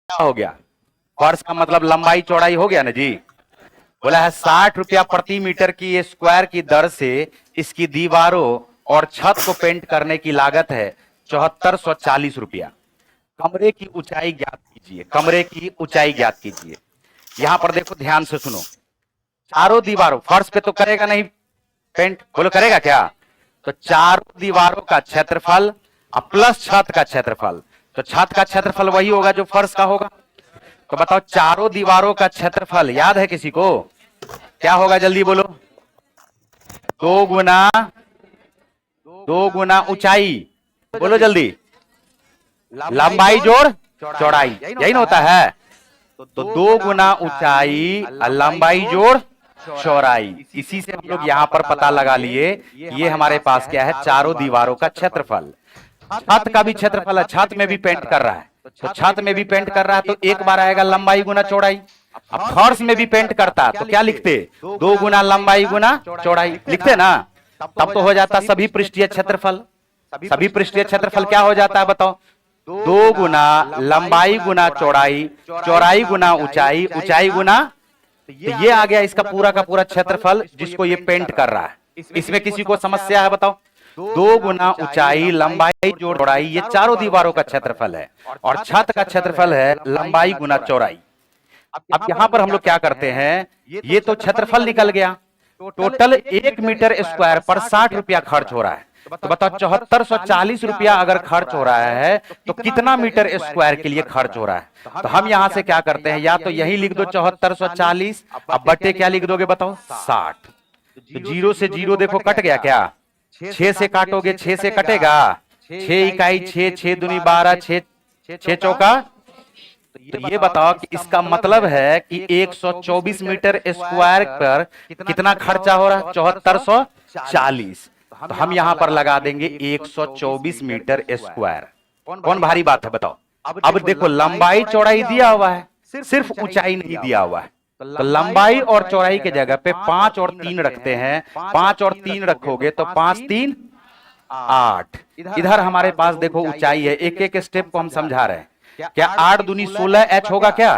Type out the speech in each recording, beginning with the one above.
क्या हो गया? फर्श का मतलब लंबाई चौड़ाई हो गया ना जी। बोला है 60 रुपया प्रति मीटर की स्क्वायर की दर से इसकी दीवारों और छत को पेंट करने की लागत है 7440 रुपया। कमरे की ऊंचाई ज्ञात कीजिए, कमरे की ऊंचाई ज्ञात कीजिए। यहां पर देखो, ध्यान से सुनो। चारों दीवारों, फर्श पे तो करेगा नहीं पेंट, बोलो करेगा क्या? तो चारों दीवारों का क्षेत्रफल प्लस छत का क्षेत्रफल, तो छत का क्षेत्रफल वही होगा जो फर्श का होगा। तो बताओ, चारों दीवारों का क्षेत्रफल याद है किसी को? क्या होगा, जल्दी बोलो। दो गुना, दो गुना ऊंचाई, बोलो जल्दी। लंबाई जोड़ चौड़ाई, यही ना होता है। तो दो गुना ऊंचाई लंबाई जोड़ चौड़ाई। इसी से हम लोग यहां पर पता लगा लिए, ये हमारे पास क्या है, चारों दीवारों का क्षेत्रफल। छत का भी क्षेत्रफल है, छत में भी पेंट कर रहा है, तो छत में भी पेंट कर रहा है तो एक बार आएगा लंबाई गुना चौड़ाई। अब फर्श में भी पेंट करता है तो क्या लिखते? दो गुना लंबाई गुना चौड़ाई लिखते ना। तब तो हो जाता सभी पृष्ठीय क्षेत्रफल। सभी पृष्ठीय क्षेत्रफल क्या हो जाता है बताओ? दो गुना लंबाई गुना चौड़ाई, चौड़ाई गुना ऊंचाई, ऊंचाई गुना, तो ये आ गया इसका पूरा का पूरा क्षेत्रफल जिसको ये पेंट कर रहा है। इसमें किसी को समस्या है बताओ? दो गुना ऊंचाई लंबाई जोड़ चौड़ाई, ये चारों दीवारों का क्षेत्रफल है, और छत का क्षेत्रफल है लंबाई गुना चौड़ाई। अब यहां पर हम लोग क्या करते हैं, ये तो क्षेत्रफल निकल गया। टोटल 1 मीटर स्क्वायर पर 60 रुपया खर्च हो रहा है। तो बताओ 7440 रुपया अगर खर्च हो रहा है तो कितना मीटर स्क्वायर के लिए खर्च हो रहा है? तो हम यहां से क्या करते हैं, या तो यही लिख दो 7440, अब बटे क्या लिख दोगे बताओ? 60। तो जीरो से जीरो देखो कट गया क्या? 6 से काटोगे, 6 से कटेगा, 6 इकाई 6, 6 दूनी 12, 6 6 चौका। तो ये बताओ कि इसका मतलब है कि 124 मीटर स्क्वायर पर कितना खर्चा हो रहा है? 7440। तो हम यहां पर लगा देंगे 124 मीटर स्क्वायर। कौन भारी बात है बताओ? अब देखो, लंबाई चौड़ाई दिया हुआ है, सिर्फ ऊंचाई नहीं दिया हुआ है। तो लंबाई और चौड़ाई के जगह पे 5 और 3 रखते हैं। 5 और 3 रखोगे तो 5 3 8। इधर हमारे पास देखो ऊंचाई है, एक एक स्टेप को हम समझा रहे हैं। क्या 8 दूनी 16 एच होगा क्या?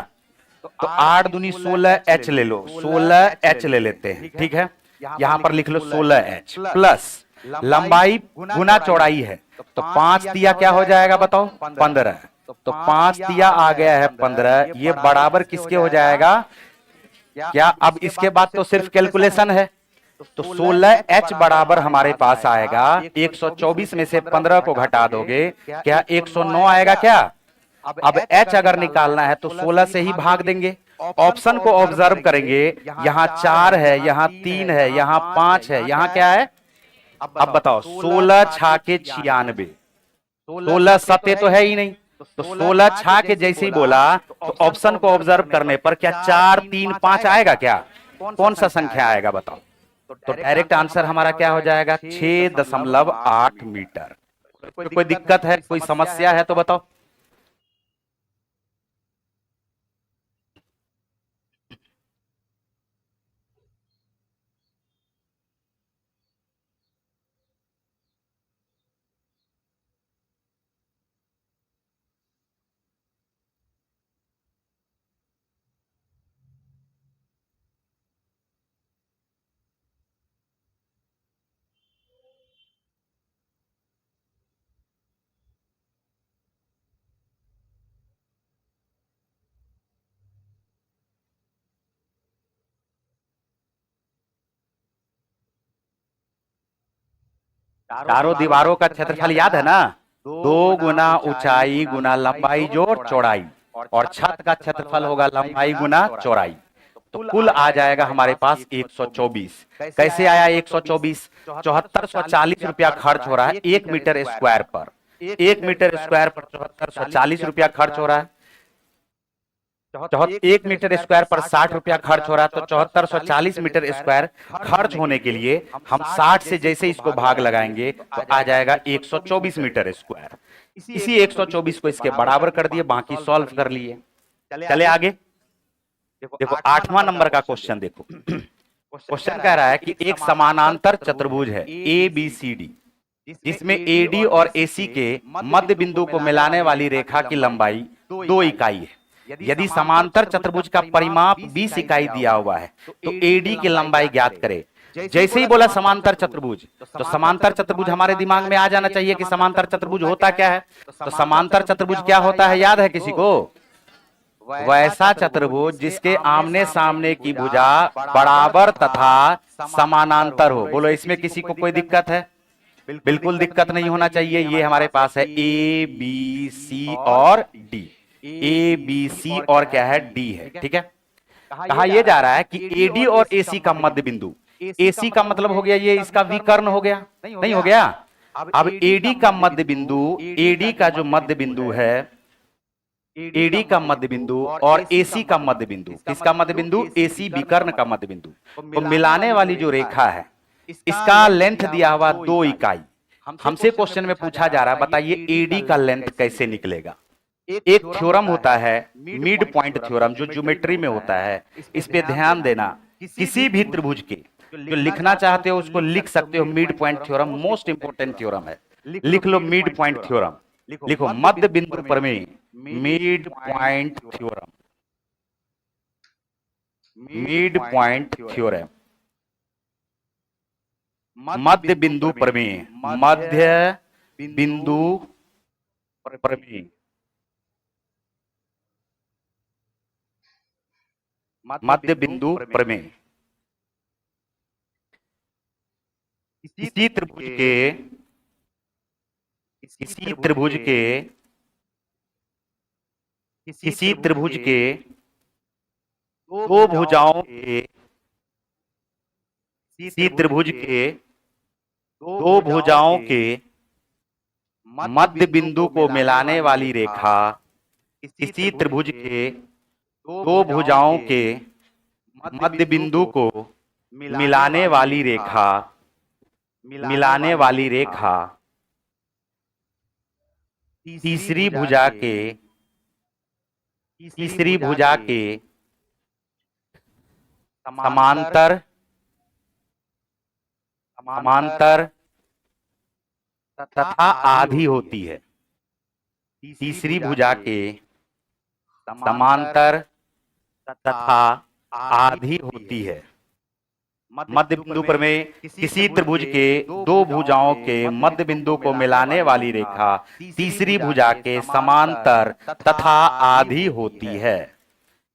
तो 8 दूनी 16 एच ले लो, 16 एच ले लेते हैं, ठीक है। यहां पर लिख लो 16 एच प्लस लंबाई गुना चौड़ाई है, तो 5 दिया क्या हो जाएगा बताओ? 15। तो 5 दिया आ गया है 15, ये बराबर किसके हो जाएगा? क्या अब इसके बाद तो सिर्फ कैलकुलेशन है। तो 16 एच बराबर हमारे पास आएगा, 124 में से 15 को घटा दोगे, क्या 109 आएगा क्या? अब एच अगर निकालना है तो 16 से ही भाग देंगे। ऑप्शन को ऑब्जर्व करेंगे, यहां 4 है, यहां 3 है, यहां 5 है, यहां क्या है? अब बताओ, 16 छा के 96, 16 सत्य तो है ही नहीं। तो 16 छा के जैसे ही बोला तो ऑप्शन को ऑब्जर्व करने पर क्या 4 3 5 आएगा क्या? कौन सा संख्या आएगा बताओ? तो डायरेक्ट आंसर हमारा क्या हो जाएगा? 6.8 मीटर। कोई दिक्कत है, कोई समस्या है तो बताओ। चारों दीवारों का क्षेत्रफल याद है ना? 2 गुना ऊंचाई गुना लंबाई जोड़ चौड़ाई, और छत का क्षेत्रफल होगा लंबाई गुना चौड़ाई। तो कुल आ जाएगा हमारे पास 124। कैसे आया 124? 7440 रुपया खर्च हो रहा है 1 मीटर स्क्वायर पर। 1 मीटर स्क्वायर पर 7440 रुपया खर्च हो रहा है। 1 मीटर स्क्वायर पर 60 रुपया खर्च हो रहा है, तो 7440 मीटर स्क्वायर खर्च होने के लिए हम 60 से जैसे इसको भाग लगाएंगे तो आ जाएगा 124 मीटर स्क्वायर। इसी 124 को इसके बराबर कर दिए, बाकी सॉल्व कर लिए। चले आगे। देखो 8वां नंबर का क्वेश्चन देखो। क्वेश्चन कह रहा है कि एक समानांतर चतुर्भुज है ए बी सी डी, जिसमें एडी और एसी के मध्य बिंदु को मिलाने वाली रेखा की लंबाई 2 इकाई है। यदि समांतर चतुर्भुज का परिमाप 20 इकाई दिया हुआ है तो एडी की लंबाई ज्ञात करें। जैसे ही बोला समांतर चतुर्भुज, तो समांतर चतुर्भुज हमारे दिमाग में आ जाना चाहिए कि समांतर चतुर्भुज होता क्या है। तो समांतर चतुर्भुज क्या होता है, याद है किसी को? वैसा चतुर्भुज जिसके आमने सामने की भुजा बराबर तथा समानांतर हो। बोलो, इसमें किसी को कोई दिक्कत है? बिल्कुल दिक्कत नहीं होना चाहिए। ये हमारे पास है ए बी सी और डी। ए बी सी और क्या है, डी है। ठीक है, कहा यह जा रहा है कि एडी और एसी का मध्य बिंदु, एसी का मतलब हो गया ये इसका विकर्ण हो गया, नहीं हो गया। अब एडी का मध्य बिंदु, एडी का जो मध्य बिंदु है, एडी का मध्य बिंदु और एसी का मध्य बिंदु, किसका मध्य बिंदु? एसी विकर्ण का मध्य बिंदु। तो मिलाने वाली जो रेखा है इसका लेंथ दिया हुआ 2 इकाई। हमसे क्वेश्चन में पूछा जा रहा है, बताइए एडी का लेंथ कैसे निकलेगा। एक थ्योरम होता है मिड पॉइंट थ्योरम, जो ज्योमेट्री में होता है। इस पे ध्यान देना, किसी भी त्रिभुज के जो लिखना चाहते हो उसको लिख सकते हो। Mid point theorem most important theorem है, लिख लो मिड पॉइंट थ्योरम। लिखो मध्य बिंदु प्रमेय, mid point theorem, mid point theorem, मध्य बिंदु प्रमेय, मध्य बिंदु प्रमेय, मध्य बिंदु प्रमेय। किसी त्रिभुज के, किसी त्रिभुज के, किसी त्रिभुज के दो भुजाओं के, किसी त्रिभुज के दो भुजाओं के मध्य बिंदु को मिलाने वाली रेखा, किसी त्रिभुज के दो भुजाओं के मध्य बिंदु को मिलाने वाली रेखा, मिलाने वाली रेखा तीसरी भुजा के, तीसरी भुजा के समांतर, समांतर तथा आधी होती है। तीसरी भुजा के समांतर तथा आधी होती है। मध्य बिंदु प्रमेय, किसी त्रिभुज के दो भुजाओं के मध्य बिंदु को मिलाने वाली रेखा तीसरी भुजा के समांतर तथा आधी होती है।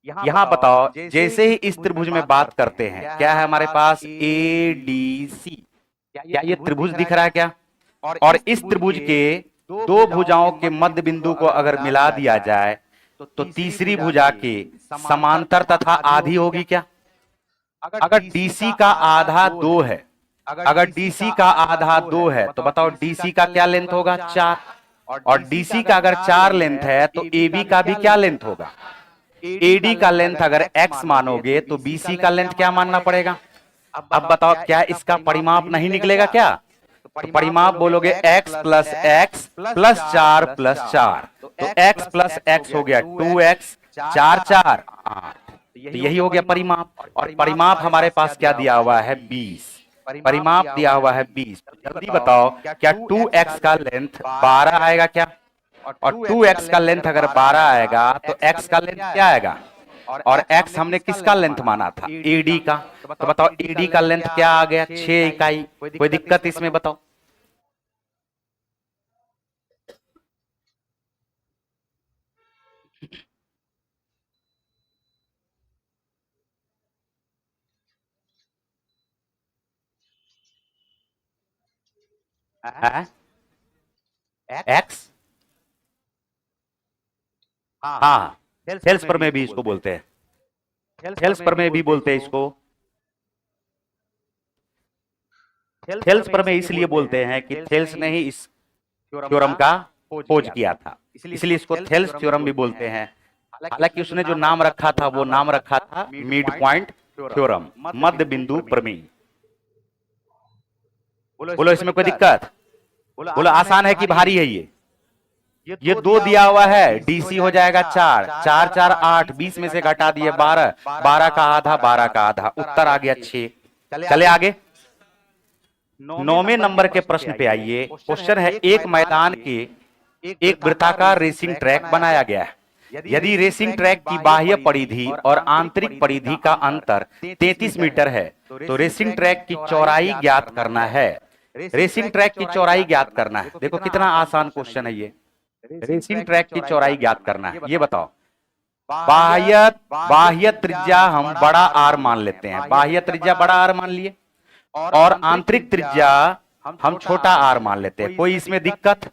यहां बताओ, जैसे ही इस त्रिभुज में बात करते हैं, क्या है हमारे पास? A D C. क्या ये त्रिभुज दिख रहा है क्या? और इस त्रिभुज के दो भुजाओं के मध्य बिंदु को अगर मिला दिया जाए तो तीसरी भुजा के समांतर तथा आधी होगी क्या? अगर डीसी का आधा 2 है, अगर डीसी का आधा 2 है तो बताओ डीसी का क्या लेंथ होगा? 4। और डीसी का अगर 4 लेंथ है तो एबी का भी क्या लेंथ होगा? एडी का लेंथ अगर x मानोगे तो बीसी का लेंथ क्या मानना पड़ेगा? अब बताओ, क्या इसका परिमाप नहीं निकलेगा क्या? तो परिमाप बोलोगे x plus x plus 4 plus 4, तो x प्लस x हो गया 2x, 4 4 8। तो यही हो गया परिमाप। और परिमाप हमारे पास क्या दिया हुआ है? 20। परिमाप दिया हुआ है 20। जल्दी बताओ, क्या 2x का लेंथ 12 आएगा क्या? और 2x का लेंथ अगर 12 आएगा तो x का लेंथ क्या आएगा? और x हमने किसका लेंथ माना था? AD का। तो बताओ AD का लेंथ क्या आ गया? 6 इकाई। कोई दिक्कत इसमें बताओ? x, हाँ, थेल्स प्रमेय भी इसको बोलते हैं, थेल्स प्रमेय भी बोलते हैं इसको। थेल्स प्रमेय इसलिए बोलते हैं कि थेल्स ने ही इस थ्योरम का खोज किया था, इसलिए इसको थेल्स थ्योरम भी बोलते हैं। हालांकि उसने जो नाम रखा था वो नाम रखा था मिड पॉइंट थ्योरम, मध्य बिंदु प्रमेय। बोलो, इसमें कोई दिक्कत? बोलो, आसान है कि भारी है? ये 2 दिया हुआ है, डीसी हो जाएगा 4, 4 4 8, 20 में से घटा दिए 12, 12 का आधा, 12 का आधा, उत्तर आ गया 6। चले आगे, 9वें नंबर के प्रश्न पे आइए। क्वेश्चन है, एक मैदान के एक वृत्ताकार रेसिंग ट्रैक बनाया गया है। यदि रेसिंग ट्रैक की बाह्य परिधि और आंतरिक परिधि का अंतर 33 मीटर है तो रेसिंग ट्रैक की चौड़ाई ज्ञात करना है। रेसिंग ट्रैक की चौड़ाई ज्ञात करना है। देखो कितना आसान क्वेश्चन है ये। रेसिंग ट्रैक की चौड़ाई ज्ञात करना है। ये बताओ, बाह्य बाह्य त्रिज्या हम बड़ा आर मान लेते हैं, बाह्य त्रिज्या बड़ा आर मान लिए, और आंतरिक त्रिज्या हम छोटा आर मान लेते हैं। कोई इसमें दिक्कत?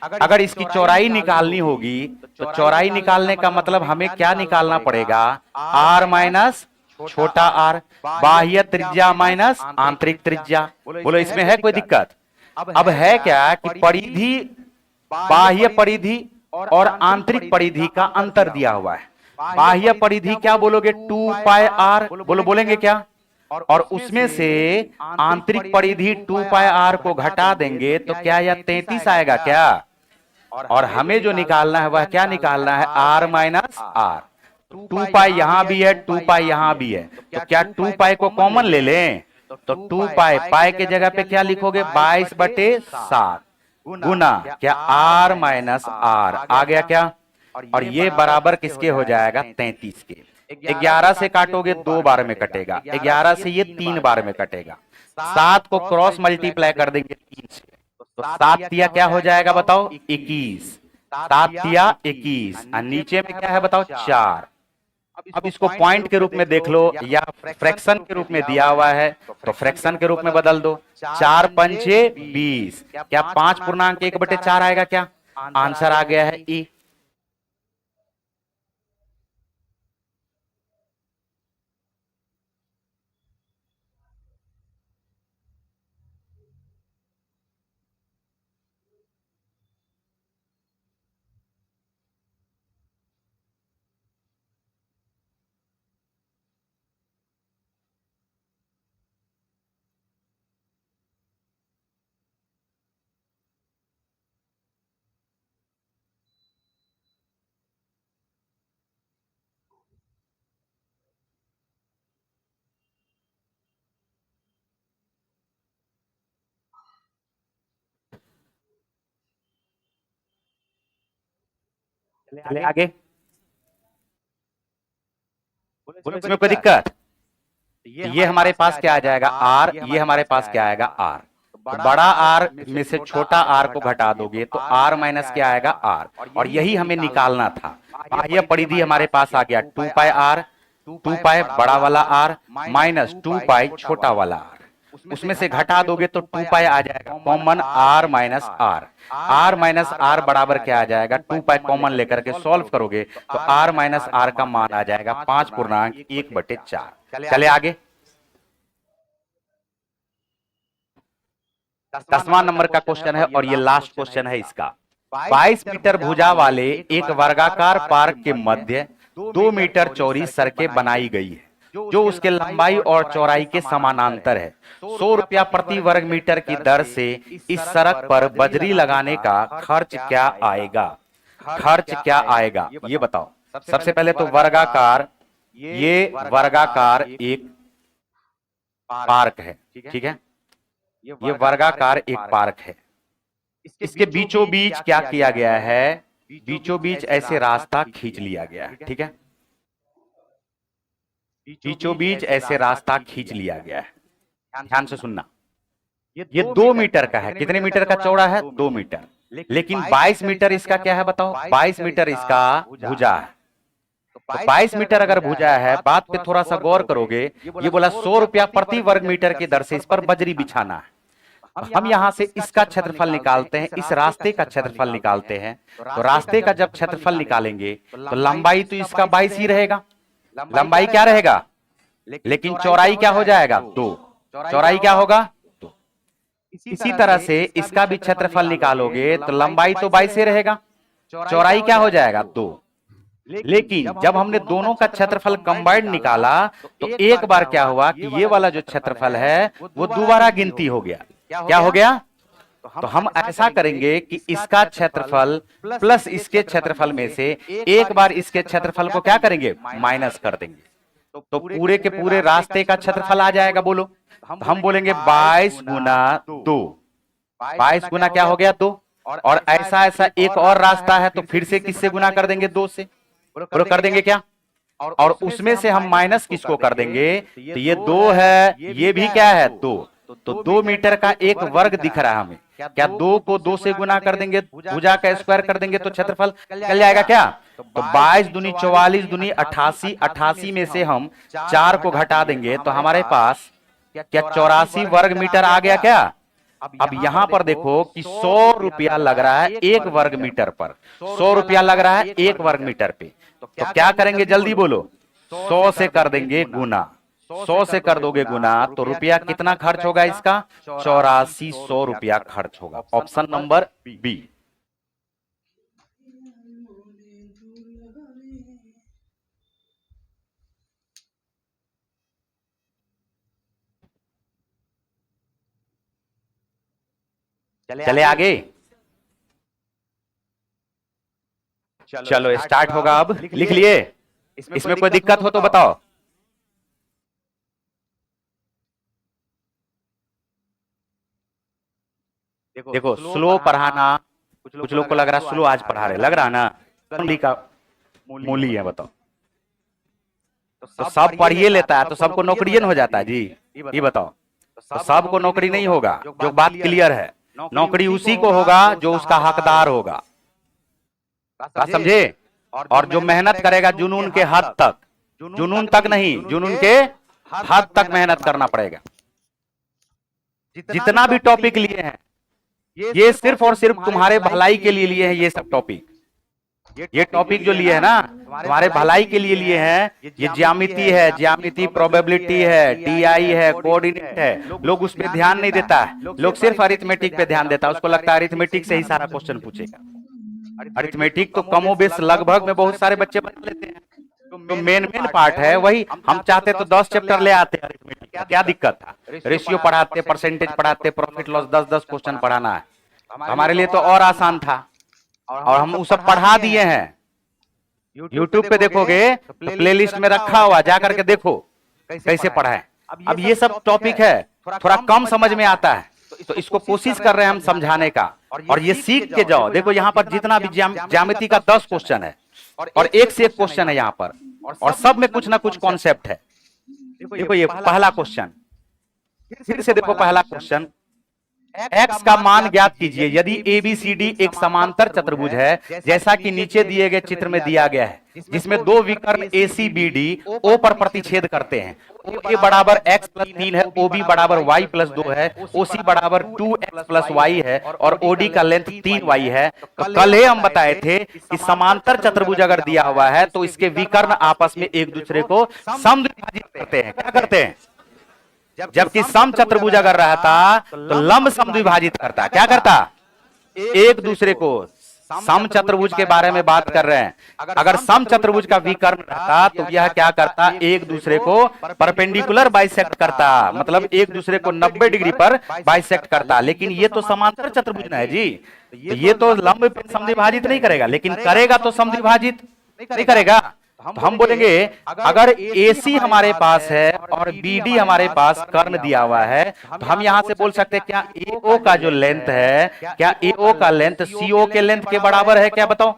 अगर इसकी चौड़ाई निकालनी होगी तो चौड़ाई निकालने का मतलब हमें क्या निकालना पड़ेगा? आर माइनस छोटा आर, बाह्य त्रिज्या माइनस आंतरिक त्रिज्या। बोलो इसमें है कोई दिक्कत? अब है क्या कि परिधि, बाह्य परिधि और आंतरिक परिधि का अंतर दिया हुआ है। बाह्य परिधि क्या बोलोगे? 2 पाई आर। बोलो बोलेंगे क्या? और उसमें से आंतरिक परिधि 2 पाई आर को घटा देंगे तो क्या यह 33 आएगा क्या? और हमें जो निकालना है वह क्या निकालना है? Are minus are. 2 पाई यहां भी है, 2 पाई यहां भी है, तो क्या 2 पाई को कॉमन ले लें? तो 2 पाई, पाई के जगह पे क्या लिखोगे? 22/7 गुना क्या? आर माइनस आर आ गया क्या? और ये बराबर किसके हो जाएगा? 33 के। 11 से काटोगे 2 बार में कटेगा, 11 से ये 3 बार में कटेगा। 7 को क्रॉस मल्टीप्लाई कर देंगे 3 से, तो 7 तिया क्या हो जाएगा बताओ? 21। 7 तिया 21, और नीचे में क्या है बताओ? 4। अब इसको पॉइंट के रूप में देख लो या फ्रैक्शन के रूप में दिया हुआ है तो फ्रैक्शन के रूप में बदल दो। 4 पंचे 20, क्या 5.1/4 आएगा क्या? आंसर आ गया है ई। चले आगे। बोलो इसमें कोई दिक्कत? ये हमारे पास क्या आ जाएगा? आर। ये हमारे पास क्या आएगा? आर। तो बड़ा आर में से छोटा आर को घटा दोगे तो आर माइनस क्या आएगा? आर। और यही हमें निकालना था। बाह्य परिधि हमारे पास आ गया 2 पाई आर, 2 पाई बड़ा वाला आर माइनस 2 पाई छोटा वाला आर। उसमें से घटा दोगे तो 2 पाई आ जाएगा common, R minus R. R minus R बराबर क्या आ जाएगा? 2 पाई कॉमन लेकर के सॉल्व करोगे तो आर माइनस आर का मान आ जाएगा 5.1/4। चले आगे। 10वां नंबर का क्वेश्चन है और ये लास्ट क्वेश्चन है इसका। 22 मीटर भुजा वाले एक वर्गाकार पार्क के मध्य 2 मीटर चौड़ी सड़कें बनाई गई है जो उसके लंबाई और चौड़ाई के समानांतर है। 100 रुपया प्रति वर्ग मीटर की दर से इस सड़क पर बजरी लगाने का खर्च क्या आएगा? खर्च क्या आएगा ये बताओ। सबसे पहले तो वर्गाकार, ये वर्गाकार एक पार्क है, ठीक है? ये वर्गाकार एक पार्क है। इसके बीचों बीच क्या किया गया है? बीचों बीच ऐसे रास्ता खींच लिया गया है, ठीक है? बीचों बीच ऐसे रास्ता खींच लिया गया है। ध्यान से सुनना। ये 2 मीटर का है। कितने मीटर का चौड़ा है? 2 मीटर। लेकिन 22 मीटर इसका क्या है बताओ? 22 मीटर इसका भुजा है। तो 22 मीटर अगर भुजा है, बात पे थोड़ा सा गौर करोगे, ये बोला 100 रुपया प्रति वर्ग मीटर की दर से इस पर बजरी बिछाना है। हम यहां से इसका क्षेत्रफल निकालते हैं, इस रास्ते का क्षेत्रफल निकालते हैं। तो रास्ते का जब क्षेत्रफल निकालेंगे तो लंबाई तो इसका 22 ही रहेगा। लंबाई क्या रहेगा? लेकिन चौड़ाई क्या हो जाएगा? 2। चौड़ाई क्या होगा? 2। इसी तरह से इसका भी क्षेत्रफल निकालोगे तो लंबाई तो 22 ही रहेगा, चौड़ाई क्या हो जाएगा? 2। लेकिन जब हमने दोनों का क्षेत्रफल कंबाइंड निकाला तो एक बार क्या हुआ कि ये वाला जो क्षेत्रफल है वो दोबारा गिनती हो गया। क्या हो गया? तो हम ऐसा करेंगे कि इसका क्षेत्रफल प्लस इसके क्षेत्रफल में से एक बार इसके क्षेत्रफल को क्या करेंगे? माइनस कर देंगे। तो पूरे के पूरे रास्ते का क्षेत्रफल आ जाएगा। बोलो। तो हम बोलेंगे 22 गुना 2। 22 गुना क्या हो गया? 2। और ऐसा ऐसा एक और रास्ता है तो फिर से किससे गुना कर देंगे? 2 से। बोलो कर देंगे क्या? और उसमें से हम माइनस किसको कर देंगे? तो ये 2 है, ये भी क्या है 2, तो 2 मीटर का एक वर्ग दिख रहा है हमें। क्या 2 को 2 से गुना कर देंगे, भुजा का स्क्वायर कर देंगे तो क्षेत्रफल निकल जाएगा क्या? तो 22 दूनी 44 दूनी 88, 88 में से हम 4 को घटा देंगे तो हमारे पास क्या 84 वर्ग मीटर आ गया क्या? अब यहां पर देखो कि 100 रुपया लग रहा है 1 वर्ग मीटर पर, 100 रुपया लग रहा है 1 वर्ग मीटर पे। तो क्या करेंगे जल्दी बोलो? 100 से कर देंगे गुना, 100 से कर दोगे गुना तो रुपया कितना खर्च होगा इसका? 8400 रुपया खर्च होगा। Option number B. चले आगे, चलो स्टार्ट होगा। अब लिख लिए? इसमें कोई दिक्कत हो तो बताओ। देखो स्लो पढ़ाना, कुछ लोग को लग रहा है स्लो आज पढ़ा रहे, लग रहा ना मूली का मूली है, बताओ। तो सब पढ़िए लेता है तो सबको नौकरियन हो जाता है जी? ये बताओ, तो सबको नौकरी नहीं होगा। जो बात क्लियर है, नौकरी उसी को होगा जो उसका हकदार होगा। बात समझे? और जो मेहनत करेगा जुनून के हद तक, जुनून तक नहीं, जुनून के हद तक मेहनत करना पड़ेगा। जितना भी टॉपिक लिए हैं ये सिर्फ और सिर्फ तुम्हारे भलाई के लिए लिए हैं। ये सब टॉपिक, ये टॉपिक जो लिए है ना तुम्हारे भलाई के लिए लिए हैं। ये ज्यामिति है, ज्यामिति, प्रोबेबिलिटी है, टीआई है, कोऑर्डिनेट है। लोग उस पर ध्यान नहीं देता है, लोग सिर्फ अरिथमेटिक पे ध्यान देता है। उसको लगता है अरिथमेटिक से ही सारा क्वेश्चन पूछेगा। अरिथमेटिक तो कमोबेश लगभग में बहुत सारे बच्चे बना लेते हैं। तो मेन पार्ट है वही। हम चाहते तो 10 चैप्टर ले आते अरिथमेटिक का, क्या दिक्कत था? रेशियो पढ़ाते, परसेंटेज पढ़ाते, प्रॉफिट लॉस 10-10 क्वेश्चन पढ़ाना है हमारे लिए तो और आसान था। और हम वो सब पढ़ा दिए हैं। YouTube पे देखोगे तो प्लेलिस्ट में रखा हुआ, जाकर के देखो कैसे पढ़ाएं। अब ये सब टॉपिक है थोड़ा कम समझ में आता है तो इसको कोशिश कर रहे हैं हम समझाने का। और ये सीख के जाओ। देखो यहाँ पर जितना भी ज्यामिति का 10 क्वेश्चन है और एक से एक क्वेश्चन है यहाँ पर, और सब में कुछ ना कुछ कॉन्सेप्ट है। देखो ये पहला क्वेश्चन, फिर से देखो पहला क्वेश्चन। x का मान ज्ञात कीजिए यदि ABCD एक समांतर चतुर्भुज है जैसा कि नीचे दिए गए चित्र में दिया गया है, जिसमें 2 विकर्ण ACBD O पर प्रतिच्छेद करते हैं। OA बराबर x प्लस 3 है, OB बराबर y प्लस 2 है, OC बराबर 2x प्लस y है और OD का लेंथ 3y है। तो कल ही हम बताए थे कि समांतर चतुर्भुज अगर दिया हुआ है तो इसके विकर्ण आपस में एक दूसरे को समद्विभाजित करते हैं। क्या करते हैं? जबकि सम चतुर्भुज अगर रहता तो लंब समद्विभाजित करता। क्या करता? एक दूसरे को। सम चतुर्भुज के बारे में बात कर रहे हैं। अगर सम चतुर्भुज का विकर्ण रहता तो यह क्या करता? एक दूसरे को परपेंडिकुलर बाइसेक्ट करता, मतलब एक दूसरे को 90 डिग्री पर बाइसेक्ट करता। लेकिन ये तो समांतर चतुर्भुज है जी, तो ये तो लंब पे समद्विभाजित नहीं करेगा, लेकिन करेगा तो समद्विभाजित नहीं करेगा। तो हम बोलेंगे अगर AC हमारे पास है और BD हमारे पास कर्ण दिया हुआ है तो हम यहां से बोल सकते हैं क्या AO का जो लेंथ है, क्या AO का लेंथ CO के लेंथ के बराबर है? क्या बताओ?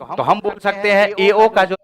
तो हम बोल सकते हैं AO का जो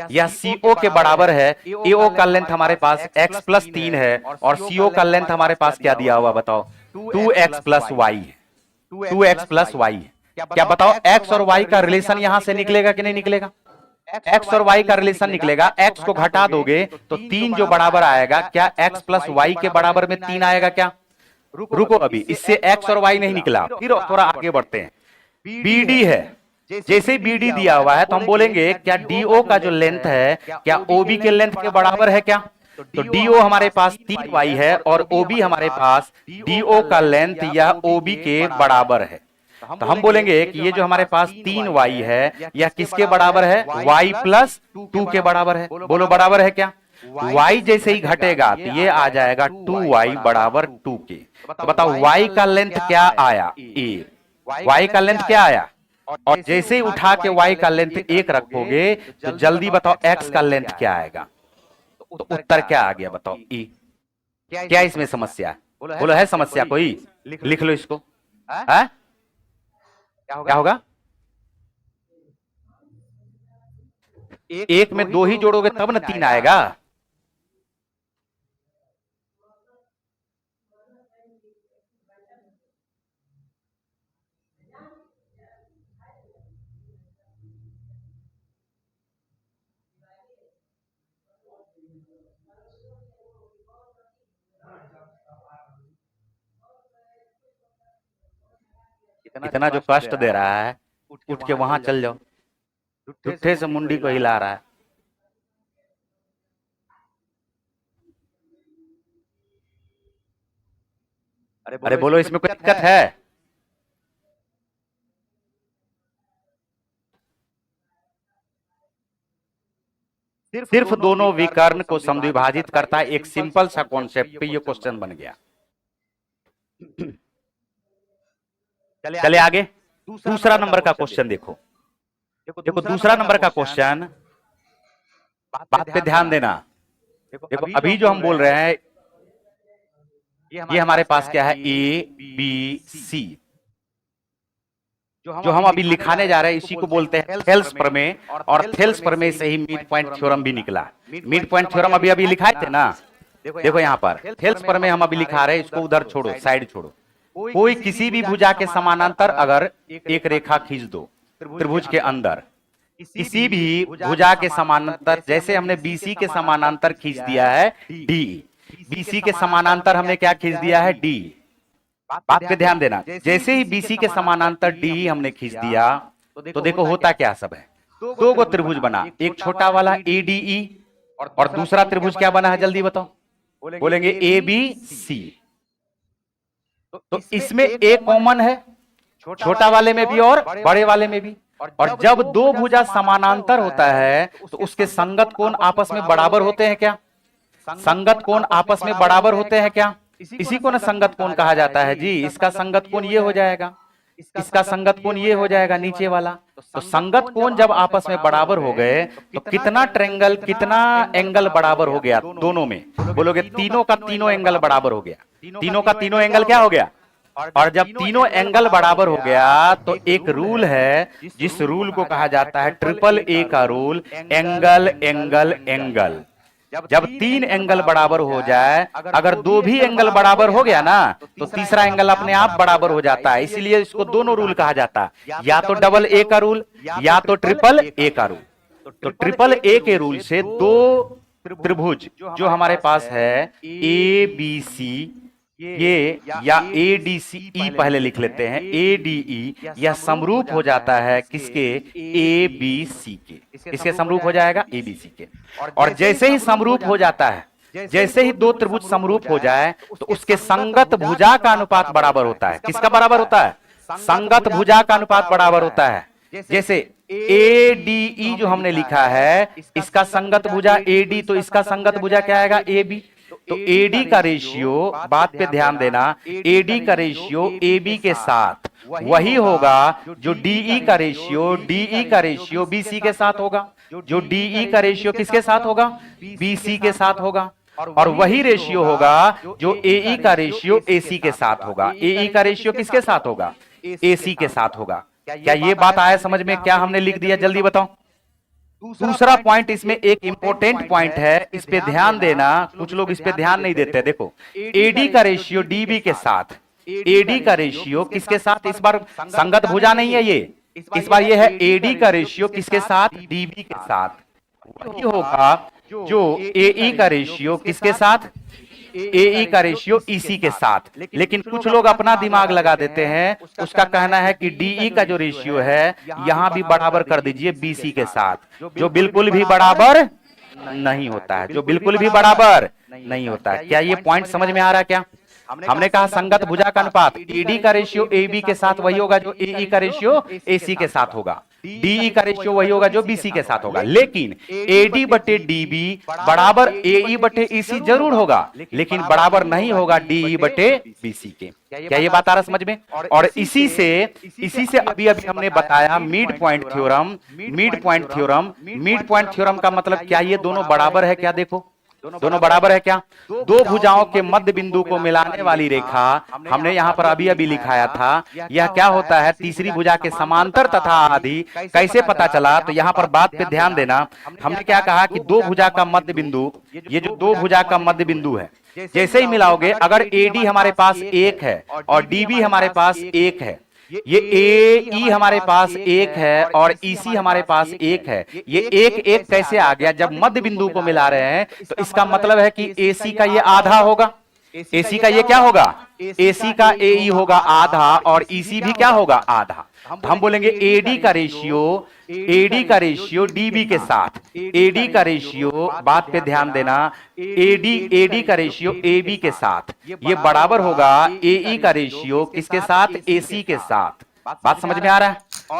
यह CO के बराबर है। AO का लेंथ हमारे पास x प्लस 3 है और CO का लेंथ हमारे पास क्या दिया हुआ बताओ? 2x प्लस y है। 2x प्लस y है। क्या बताओ x और y का रिलेशन यहां से निकलेगा कि नहीं निकलेगा? x और y का रिलेशन निकलेगा। x को घटा दोगे तो 3 जो बराबर आएगा, क्या x प्लस y के बराबर में 3 आएगा क्या? रुको अभी, इससे x और y नहीं निकला, फिर थोड़ा आगे बढ़ते हैं। BD है, जैसे BD दिया हुआ है तो हम बोलेंगे क्या DO का जो लेंथ है क्या OB के लेंथ के बराबर है क्या? तो DO हमारे पास 3y है और OB हमारे पास DO का लेंथ या OB के बराबर है। तो हम बोलेंगे कि ये जो हमारे पास 3y है यह किसके बराबर है, y प्लस 2 के बराबर है। बोलो बराबर है क्या? y जैसे ही घटेगा तो ये आ जाएगा 2y बराबर 2 के। तो बताओ y का लेंथ क्या आया, a। y का लेंथ क्या आया, और जैसे ही उठा के y का लेंथ 1 रखोगे तो जल्दी बताओ x का लेंथ क्या आएगा। तो उत्तर क्या आ गया बताओ, e। क्या इसमें समस्या है? बोलो है समस्या कोई? लिख लो इसको। है क्या होगा? एक में 2 ही जोड़ोगे तब ना 3 आएगा। इतना जो कष्ट दे रहा है, उठ के वहां चल जाओ। झूठे से मुंडी को हिला रहा है। अरे बोलो इसमें कोई दिक्कत है? सिर्फ दोनों विकर्ण को समद्विभाजित करता है, एक सिंपल सा कॉन्सेप्ट पे ये क्वेश्चन बन गया। चले आगे, दूसरा नंबर का क्वेश्चन देखो। देखो दूसरा नंबर का क्वेश्चन, बात पे ध्यान देना। देखो अभी जो हम बोल रहे हैं ये हमारे पास क्या है, ए बी सी। जो हम अभी लिखाने जा रहे हैं इसी को बोलते हैं थेल्स प्रमेय, और थेल्स प्रमेय से ही मिड पॉइंट थ्योरम भी निकला। मिड पॉइंट थ्योरम अभी अभी लिखाए थे ना। देखो यहाँ पर थेल्स प्रमेय हम अभी लिखा रहे हैं, इसको उधर छोड़ो, साइड छोड़ो। कोई किसी भी भुजा के समानांतर अगर एक रेखा खींच दो त्रिभुज के अंदर, किसी भी भुजा के समानांतर, जैसे हमने बीसी के समानांतर खींच दिया है डी, बीसी के समानांतर हमने क्या खींच दिया है, डी। बात पे ध्यान देना, जैसे ही बीसी के समानांतर डी हमने खींच दिया तो देखो होता क्या सब है, दो गो त्रिभुज बना, एक छोटा वाला एडीई और दूसरा त्रिभुज क्या बना है जल्दी बताओ। बोलेंगे ए बी सी। तो इसमें ए कॉमन है, छोटा वाले में भी और बड़े वाले में भी। और जब दो भुजा समानांतर होता है तो उसके संगत कोण आपस में बराबर होते हैं क्या? संगत कोण आपस में बराबर होते हैं क्या? इसी को ना संगत कोण कहा जाता है जी। इसका संगत कोण ये हो जाएगा, इसका संगत कोण ये हो जाएगा नीचे वाला। तो संगत कोण जब आपस में बराबर हो गए तो कितना ट्रायंगल, कितना एंगल बराबर हो गया दोनों में? बोलोगे तीनों का तीनों एंगल बराबर हो गया। तीनों का तीनों एंगल क्या हो गया? और जब तीनों एंगल बराबर हो गया तो एक रूल है, जिस रूल को कहा जाता है ट्रिपल ए का रूल, एंगल एंगल एंगल। जब तीन एंगल बराबर हो जाए, अगर दो भी एंगल बराबर हो गया ना तो तीसरा एंगल अपने आप बराबर हो जाता है। इसलिए इसको दोनों रूल कहा जाता है, या तो डबल ए का रूल या तो ट्रिपल ए का रूल। तो ट्रिपल ए के रूल से दो त्रिभुज जो हमारे पास है ए बी सी, ये या ए डी सी ई पहले लिख लेते हैं, ए डी ई, यह समरूप हो जाता है किसके? ए बी सी के। इसके समरूप हो जाएगा ए बी सी के। और जैसे ही समरूप हो जाता है, जैसे ही दो त्रिभुज समरूप हो जाए तो उसके संगत भुजा का अनुपात बराबर होता है। किसका बराबर होता है? संगत भुजा का अनुपात बराबर होता है। जैसे ए डी ई जो हमने लिखा है, इसका संगत भुजा ए डी, तो इसका संगत भुजा क्या आएगा? A B. तो एडी का रेशियो, बात पे ध्यान देना, एडी का रेशियो एबी के साथ वही होगा जो डीई का रेशियो, डीई का रेशियो बीसी के साथ होगा। जो डीई का रेशियो किसके साथ होगा? बीसी के साथ होगा। और वही रेशियो होगा जो एई का रेशियो एसी के साथ होगा। एई का रेशियो किसके साथ होगा? एसी के साथ होगा। क्या ये बात आया समझ में? क्या हमने लिख दिया जल्दी बताओ। दूसरा पॉइंट इसमें एक इंपॉर्टेंट पॉइंट है, इस पे ध्यान देना। कुछ लोग इस पे ध्यान नहीं देते। देखो एडी का रेशियो डीबी के साथ, एडी का रेशियो किसके साथ? इस बार संगत भुजा नहीं है ये, इस बार ये है एडी का रेशियो किसके साथ? डीबी के साथ। वही होगा जो एई का रेशियो किसके साथ? एई का रेशियो ईसी के साथ। लेकिन कुछ लोग अपना दिमाग लगा देते हैं, उसका कहना है कि डीई का जो रेशियो है यहां भी बराबर कर दीजिए बीसी के साथ, जो बिल्कुल भी बराबर नहीं होता है, जो बिल्कुल भी बराबर नहीं होता है। क्या ये पॉइंट समझ में आ रहा है क्या? हमने कहा संगत भुजा का अनुपात एडी का रेशियो एबी के साथ वही होगा जो एई का रेशियो एसी के साथ होगा, डीई का रेशियो वही होगा जो बीसी के साथ होगा। लेकिन एडी बटे डीबी बराबर एई बटे ईसी जरूर होगा, लेकिन बराबर नहीं होगा डीई बटे बीसी के। क्या ये बात आ रहा समझ में? और इसी से अभी अभी हमने बताया mid point theorem. Mid point theorem का मतलब क्या, ये दोनों बराबर है क्या? देखो दोनों बराबर है क्या? दो भुजाओं के मध्य बिंदु को मिलाने वाली रेखा हमने यहां पर अभी अभी लिखाया था। यह क्या होता है? तीसरी भुजा के समांतर तथा आधी। कैसे पता चला? तो यहां पर बात पे ध्यान देना। हमने क्या कहा कि दो भुजा का मध्य बिंदु, ये जो दो भुजा का मध्य बिंदु है, जैसे ही मिलाओगे, अगर एडी हमारे पास एक है और डीबी हमारे पास एक है, ये ए ई हमारे पास एक है और ईसी हमारे पास एक है, ये एक एक कैसे आ गया? जब मध्य बिंदु को मिला रहे हैं तो इसका मतलब है कि एसी का ये आधा होगा। एसी का ये क्या होगा? एसी का एई होगा आधा और ईसी भी क्या होगा? आधा। तो हम बोलेंगे एडी का रेशियो डीबी के साथ, एडी का रेशियो, बात पे ध्यान देना, एडी का रेशियो एबी के साथ ये बराबर होगा एई का रेशियो किसके साथ? एसी के साथ। बात समझ में आ रहा है?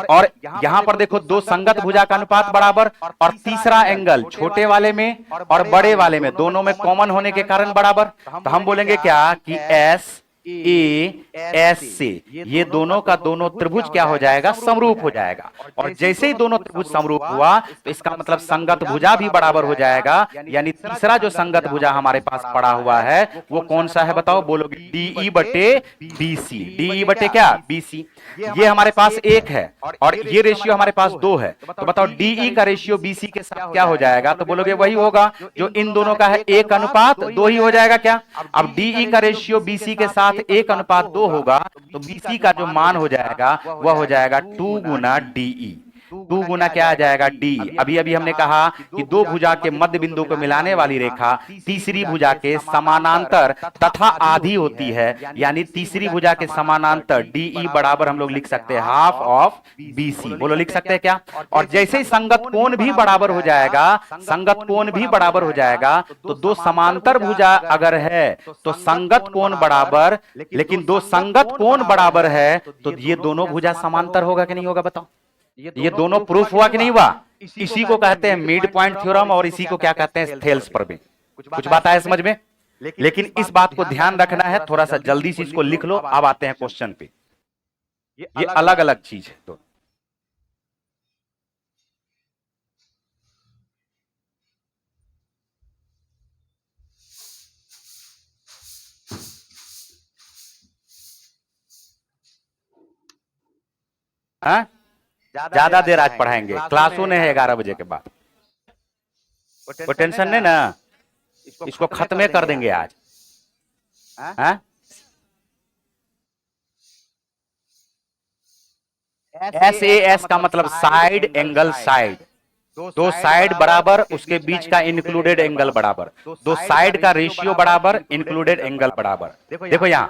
और यहां पर देखो दो संगत भुजा का अनुपात बराबर, और तीसरा एंगल छोटे वाले में और बड़े वाले में दोनों में कॉमन होने के कारण बराबर। तो हम बोलेंगे क्या कि एस ए एस से ये दोनों का दोनों त्रिभुज क्या हो जाएगा? समरूप हो जाएगा। और जैसे ही दोनों त्रिभुज समरूप हुआ तो इसका मतलब संगत भुजा भी बराबर हो जाएगा। यानी तीसरा जो संगत भुजा हमारे पास पड़ा हुआ है वो कौन सा है? बताओ, बोलोगे डीई बटे बीसी। डीई बटे क्या? बीसी। ये हमारे पास एक है और ये रेशियो हमारे पास दो है। तो बताओ डीई का रेशियो बीसी के साथ क्या हो जाएगा? तो बोलोगे वही होगा जो इन दोनों का है, एक अनुपात दो ही हो जाएगा क्या? अब डीई का रेशियो बीसी के साथ एक अनुपात दो होगा तो बीसी का जो मान हो जाएगा वह हो जाएगा 2 गुना डीई। 2 गुना क्या आ जाएगा? डी। अभी अभी हमने कहा कि दो भुजा के मध्य बिंदु को मिलाने वाली रेखा तीसरी भुजा के समानांतर तथा आधी होती है, यानी तीसरी भुजा के समानांतर डीई बराबर हम लोग लिख सकते हैं हाफ ऑफ बीसी। बोलो, लिख सकते हैं क्या? और जैसे ही संगत कोण भी बराबर हो जाएगा, संगत कोण भी बराबर हो जाएगा, तो दो समांतर भुजा अगर है तो संगत कोण बराबर, लेकिन दो संगत कोण बराबर है तो ये दोनों भुजा समांतर होगा कि नहीं होगा? बताओ, ये दोनों प्रूफ हुआ कि नहीं हुआ? इसी को कहते हैं मिड पॉइंट थ्योरम और इसी को क्या कहते हैं? थेल्स प्रमेय। कुछ बात आए समझ में? लेकिन इस बात को ध्यान रखना है, थोड़ा सा जल्दी से इसको लिख लो। अब आते हैं क्वेश्चन पे। ये अलग अलग चीज है तो हाँ? ज्यादा देर आज पढ़ाएंगे, क्लासों ने है 11 बजे के बाद। वो टेंशन नहीं ना, इसको खत्म कर देंगे आज। हाँ? एस ए एस का मतलब साइड एंगल साइड, दो साइड बराबर, उसके बीच का इंक्लूडेड एंगल बराबर, दो साइड का रेशियो बराबर, इंक्लूडेड एंगल बराबर। देखो यहां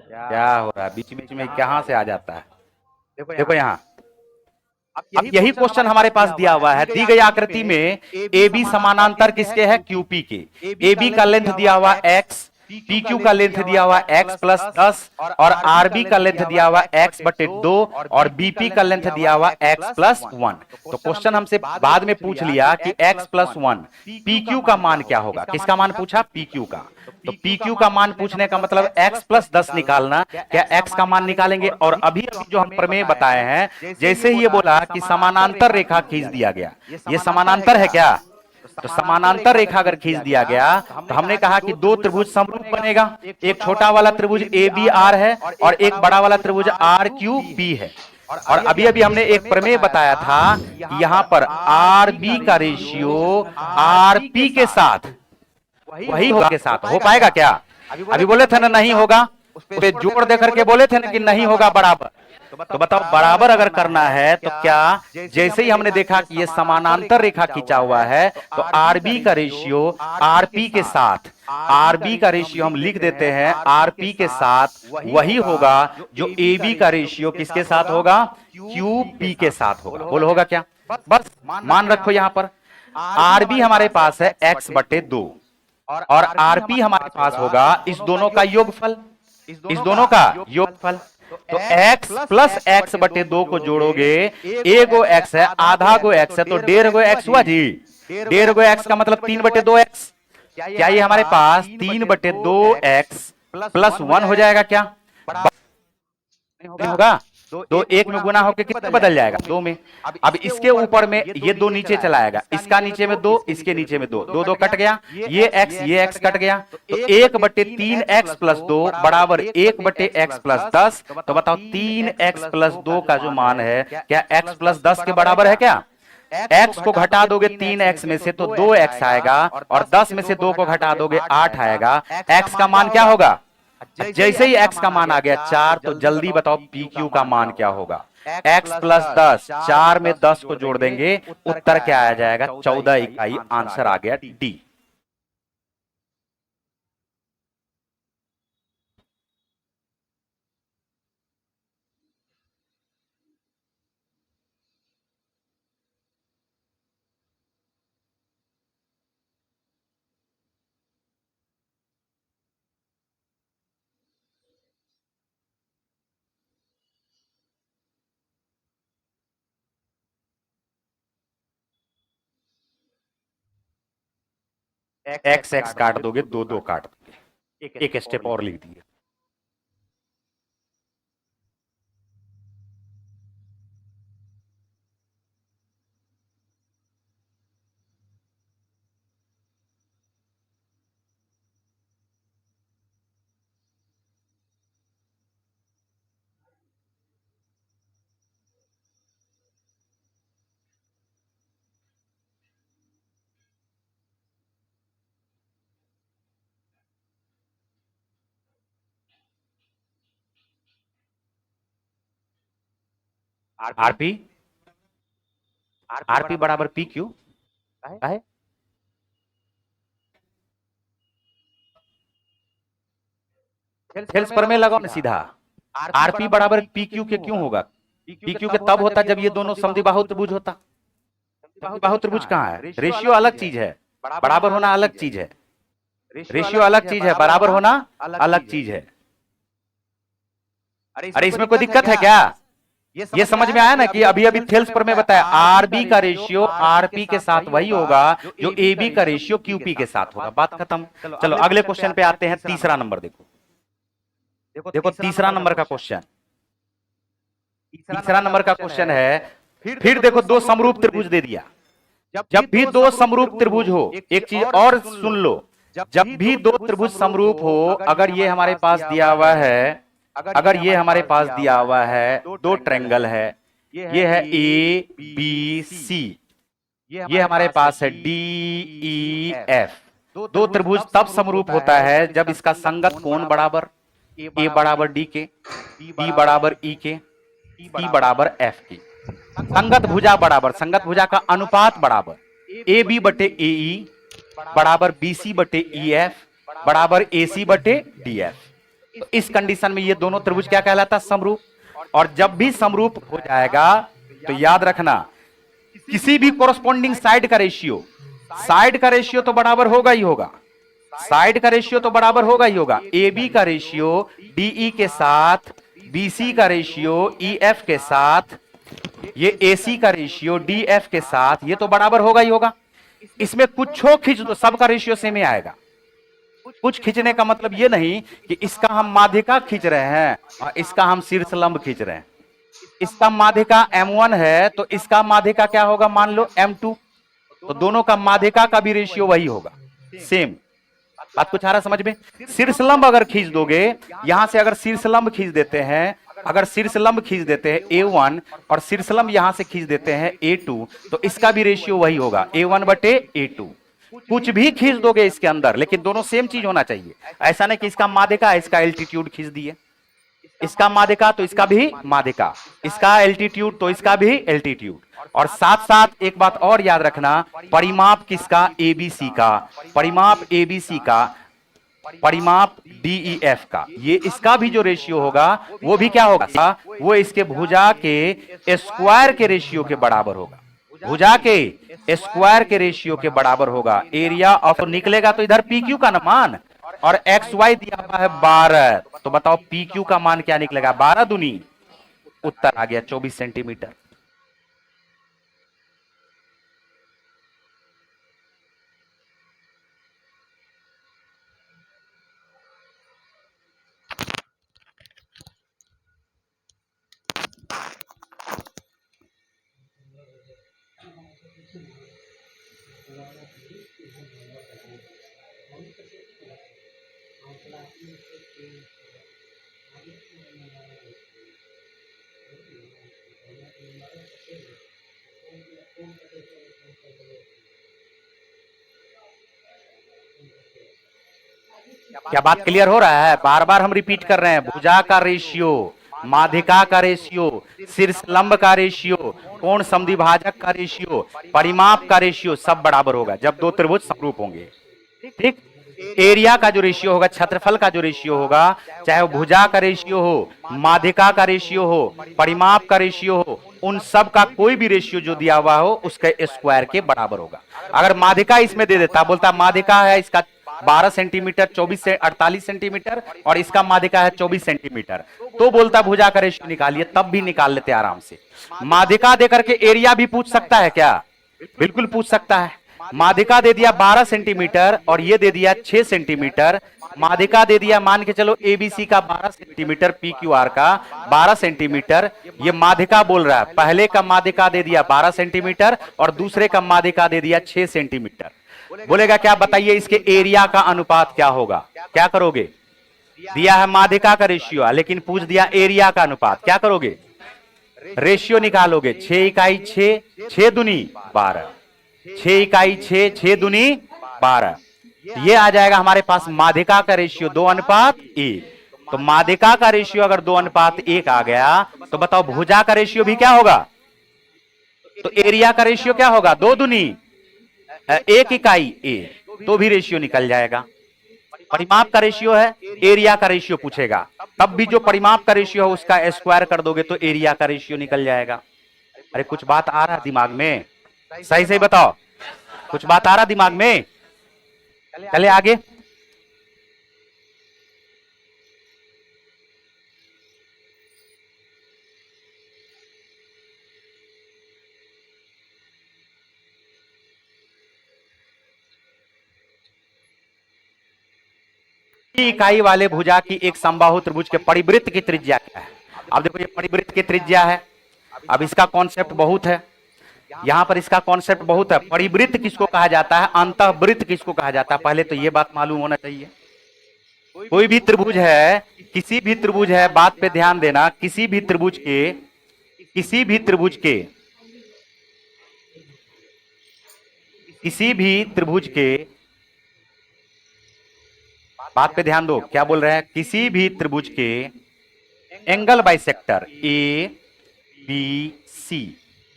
क्या हो रहा है, बीच बीच में कहां से आ जाता है? देखो यहां, अब यही क्वेश्चन हमारे पास दिया हुआ है। दी गई आकृति में ए बी समानांतर किसके है? क्यूपी के। ए बी का लेंथ दिया हुआ x, PQ का लेंथ दिया हुआ x प्लस 10 और RB का लेंथ दिया हुआ x बटे 2 और BP का लेंथ दिया हुआ x प्लस 1। तो क्वेश्चन हमसे बाद में पूछ लिया कि x प्लस 1 PQ का मान क्या होगा? किसका मान पूछा? PQ का। तो PQ का मान पूछने का मतलब x प्लस 10 निकालना। क्या x का मान निकालेंगे? और अभी अभी जो हम प्रमेय बताए हैं, जैसे ही ये बोला कि समानांतर रेखा खींच दिया गया, ये समानांतर है क्या? तो समानांतर रेखा अगर खींच दिया गया तो हमने कहा कि दो त्रिभुज समरूप बनेगा। एक छोटा वाला त्रिभुज ए बी आर है और एक बड़ा वाला त्रिभुज आर क्यू बी है। और अभी अभी हमने एक प्रमेय बताया था कि यहां पर आर बी का रेशियो आर पी के साथ वही होगा के साथ हो पाएगा क्या? अभी बोले थे ना नहीं होगा, उस पे जोड़ देकर के बोले थे ना कि नहीं होगा बराबर। तो बताओ बराबर अगर करना है तो क्या, जैसे ही हमने देखा कि ये समानांतर रेखा खींचा हुआ है तो आरबी का रेशियो आरपी के साथ, आरबी का रेशियो हम लिख देते हैं आरपी के साथ वही होगा जो एबी का रेशियो किसके साथ होगा? क्यूपी के साथ होगा। बोलो होगा क्या? बस मान रखो यहां पर आरबी हमारे पास है x बटे 2 और आरपी हमारे पास होगा इस दोनों का योगफल, इस दोनों का योगफल। तो x प्लस एक्स बटे 2 को जोड़ोगे, ए गो x है, आधा गो x है, तो 1.5 गो x हुआ जी। 1.5 गो x का मतलब 3/2x। क्या ये हमारे पास 3/2x प्लस 1 हो जाएगा क्या? नहीं होगा। दो एक में गुना होकर कितने बदल जाएगा? 2 में। अब इसके ऊपर में ये 2 नीचे चला आएगा, इसका नीचे में 2, इसके नीचे में 2, 2 कट गया, ये x कट गया, तो 1/3x प्लस 2 बराबर 1/x प्लस 10। तो बताओ 3x प्लस 2 का जो मान है क्या x प्लस 10 के बराबर है क्या? x को घटा दोगे 3x में से तो 2x आएगा, और 10 में से 2 को घटा दोगे 8 आएगा। x का मान क्या होगा? जैसे ही x का मान आ गया 4, तो जल्दी बताओ PQ का मान क्या होगा? x प्लस 10, 4 में 10 को जोड़ देंगे, उत्तर क्या आ जाएगा? 14 इकाई। आंसर आ गया D। x काट दोगे, 2 काट दोगे, एक स्टेप और लिख दिए। आरपी आरपी बराबर PQ है। थेल्स प्रमेय लगाओ ना सीधा। आरपी बराबर PQ के क्यों होगा? PQ के तब होता जब ये दोनों समद्विबाहु त्रिभुज होता। समद्विबाहु त्रिभुज कहां है? रेशियो अलग चीज है, बराबर होना अलग चीज है। रेशियो अलग चीज है, बराबर होना अलग चीज है। अरे इसमें कोई दिक्कत है क्या? ये समझ में आया ना कि अभी अभी थेल्स प्रमेय बताया, आरबी का रेशियो आरपी के साथ वही होगा जो एबी का रेशियो क्यूपी के साथ होगा। बात खत्म। चलो अगले क्वेश्चन पे आते हैं। तीसरा नंबर देखो तीसरा नंबर का क्वेश्चन। तीसरा नंबर का क्वेश्चन है, फिर देखो 2 समरूप त्रिभुज दे दिया। जब भी 2 समरूप त्रिभुज हो, एक चीज और सुन लो, जब भी 2 त्रिभुज समरूप हो, अगर ये हमारे पास दिया हुआ है, अगर ये हमारे पास दिया हुआ है 2 ट्रायंगल है, ये है ABC, ये हमारे पास है DEF। 2 त्रिभुज तब समरूप होता है जब इसका संगत कोण बराबर, A बराबर D के, B बराबर E के, C बराबर F के, संगत भुजा बराबर, संगत भुजा का अनुपात बराबर AB बटे AE बराबर BC बटे EF बराबर AC बटे DF। तो इस कंडीशन में ये दोनों त्रिभुज क्या कहलाता? समरूप। और जब भी समरूप हो जाएगा तो याद रखना, किसी भी कोरस्पॉन्डिंग साइड का रेशियो, साइड का रेशियो तो बराबर होगा ही होगा, साइड का रेशियो तो बराबर होगा ही होगा। AB का रेशियो DE के साथ, BC का रेशियो EF के साथ, ये AC का रेशियो DF के साथ, ये तो बराबर होगा ही होगा। इसमें कुछ खींच दो, सबका रेशियो सेम ही आएगा। कुछ खींचने का मतलब ये नहीं कि इसका हम माध्यिका खींच रहे हैं और इसका हम शीर्षलंब खींच रहे हैं। इसका माध्यिका M1 है तो इसका माध्यिका क्या होगा? मान लो M2। तो दोनों का माध्यिका का भी रेशियो वही होगा, सेम। बात कुछ आ रहा समझ में? शीर्षलंब अगर खींच दोगे, यहां से अगर शीर्षलंब खींच देते हैं, अगर शीर्षलंब खींच देते हैं A1 और शीर्षलंब यहां से खींच देते हैं A2, तो इसका भी रेशियो वही होगा, A1 बटे A2। कुछ भी खींच दोगे इसके अंदर, लेकिन दोनों सेम चीज होना चाहिए। ऐसा नहीं कि इसका माध्यिका इसका एल्टीट्यूड खींच दिए, इसका माध्यिका तो इसका भी माध्यिका, इसका एल्टीट्यूड तो इसका भी एल्टीट्यूड। और साथ साथ एक बात और याद रखना, परिमाप किसका? ABC का। परिमाप ABC का, परिमाप DEF का, ये इसका भी जो रेशियो होगा वो भी क्या होगा? वो इसके भुजा के स्क्वायर के रेशियो के बराबर होगा। भुजा के स्क्वायर के रेशियो के बराबर होगा। एरिया ऑफ निकलेगा तो इधर पी क्यू का ना मान, और एक्स वाई दिया हुआ है 12, तो बताओ पी क्यू का मान क्या निकलेगा? 12 दूनी, उत्तर आ गया 24 सेंटीमीटर। क्या बात क्लियर हो रहा है? बार बार हम रिपीट कर रहे हैं, भुजा का रेशियो, माध्यिका का रेशियो, शीर्ष लंब का रेशियो, कोण समद्विभाजक का रेशियो, परिमाप का रेशियो सब बराबर होगा जब दो त्रिभुज समरूप होंगे। ठीक, एरिया का जो रेशियो होगा, क्षेत्रफल का जो रेशियो होगा, चाहे वो भुजा का रेशियो हो, माध्यिका का रेशियो हो, परिमाप का रेशियो हो, उन सब का कोई भी रेशियो जो दिया हुआ हो उसके स्क्वायर के बराबर होगा। अगर माध्यिका इसमें दे देता, बोलता माध्यिका है इसका 12 सेंटीमीटर, 24 से 48 सेंटीमीटर, और इसका माध्यिका है 24 सेंटीमीटर, तो बोलता भुजा का रेशियो निकालिए, तब भी निकाल लेते आराम से। माध्यिका देकर के एरिया भी पूछ सकता है क्या? बिल्कुल पूछ सकता है। माध्यिका दे दिया 12 सेंटीमीटर और ये दे दिया 6 सेंटीमीटर। माध्यिका दे दिया मान के चलो एबीसी का 12 सेंटीमीटर, पी क्यू आर का 12 सेंटीमीटर। ये माध्यिका बोल रहा है, पहले का माध्यिका दे दिया 12 सेंटीमीटर और दूसरे का माध्यिका दे दिया 6 सेंटीमीटर। बोलेगा क्या? बताइए इसके एरिया का अनुपात क्या होगा? क्या करोगे? दिया है माध्यिका का रेशियो, लेकिन पूछ दिया एरिया का अनुपात, क्या करोगे? रेशियो निकालोगे। 6 इकाई 6, 6 दूनी 12, 6 इकाई 6, 6 दूनी 12। ये आ जाएगा हमारे पास माध्यिका का रेशियो 2:1। तो माध्यिका का रेशियो अगर 2:1 आ गया तो बताओ भुजा का रेशियो भी क्या होगा? तो एरिया का रेशियो क्या होगा? 2 दूनी 1 इकाई ए, तो भी रेशियो निकल जाएगा। परिमाप का रेशियो है, एरिया का रेशियो पूछेगा, तब भी जो परिमाप का रेशियो है उसका स्क्वायर कर दोगे तो एरिया का रेशियो निकल जाएगा। अरे कुछ बात आ रहा दिमाग में? सही सही बताओ, कुछ बात आ रहा दिमाग में? चले आगे। इकाई वाले भुजा की एक समबाहु त्रिभुज के परिवृत्त की त्रिज्या क्या है? अब देखो ये परिवृत्त की त्रिज्या है। अब इसका कॉन्सेप्ट बहुत है, यहां पर इसका कॉन्सेप्ट बहुत है। परिवृत्त किसको कहा जाता है, अंतःवृत्त किसको कहा जाता है, पहले तो ये बात मालूम होना चाहिए। कोई भी त्रिभुज है, किसी भी त्रिभुज है, बात पे ध्यान देना, किसी भी त्रिभुज के, किसी भी त्रिभुज के, किसी भी त्रिभुज के, बात पे ध्यान दो, क्या बोल रहे हैं? किसी भी त्रिभुज के angle bisector A B C,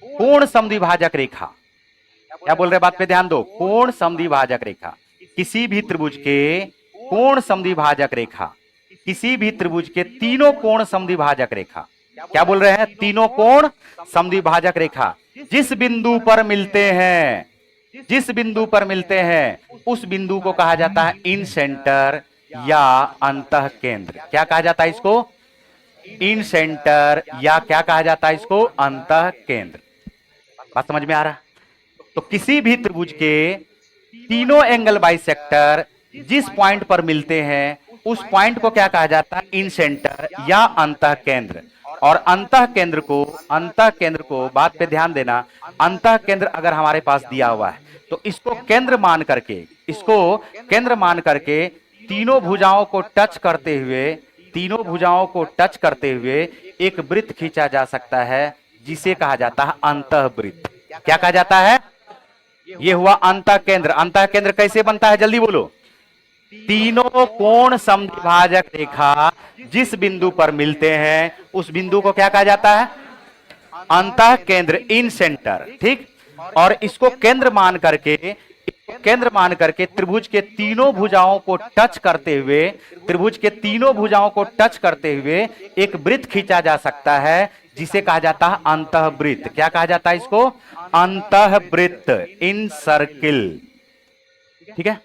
कोण समद्विभाजक रेखा, क्या बोल रहे हैं? बात पे ध्यान दो, कोण समद्विभाजक रेखा, किसी भी त्रिभुज के कोण समद्विभाजक रेखा, किसी भी त्रिभुज के तीनों कोण समद्विभाजक रेखा, क्या बोल रहे हैं? तीनों कोण समद्विभाजक रेखा जिस बिंदु पर मिलते हैं, जिस बिंदु पर मिलते हैं उस बिंदु को कहा जाता है इन सेंटर या अंतः केंद्र। क्या कहा जाता है इसको? इन सेंटर, या क्या कहा जाता है इसको? अंतः केंद्र। बात समझ में आ रहा? तो किसी भी त्रिभुज के तीनों एंगल बाइसेक्टर जिस पॉइंट पर मिलते हैं उस पॉइंट को क्या कहा जाता है? इन सेंटर या अंतः केंद्र। और अंतः केंद्र को, अंतः केंद्र को, बात पे ध्यान देना, अंतः केंद्र अगर हमारे पास दिया हुआ है तो इसको केंद्र मान करके, इसको केंद्र मान करके तीनों भुजाओं को टच करते हुए, तीनों भुजाओं को टच करते हुए एक वृत्त खींचा जा सकता है जिसे कहा जाता है अंतःवृत्त। क्या कहा जाता है? ये हुआ अंतः केंद्र। अंतः केंद्र कैसे बनता है, जल्दी बोलो? तीनों कोण समद्विभाजक रेखा जिस बिंदु पर मिलते हैं उस बिंदु को क्या कहा जाता है? अंतः केंद्र, इन सेंटर। ठीक, और इसको केंद्र मान करके, केंद्र मान करके त्रिभुज के तीनों भुजाओं को टच करते हुए, त्रिभुज के तीनों भुजाओं को टच करते हुए एक वृत्त खींचा जा सकता है जिसे कहा जाता है अंतःवृत्त। क्या कहा जाता है इसको? अंतःवृत्त, इन सर्किल। ठीक है।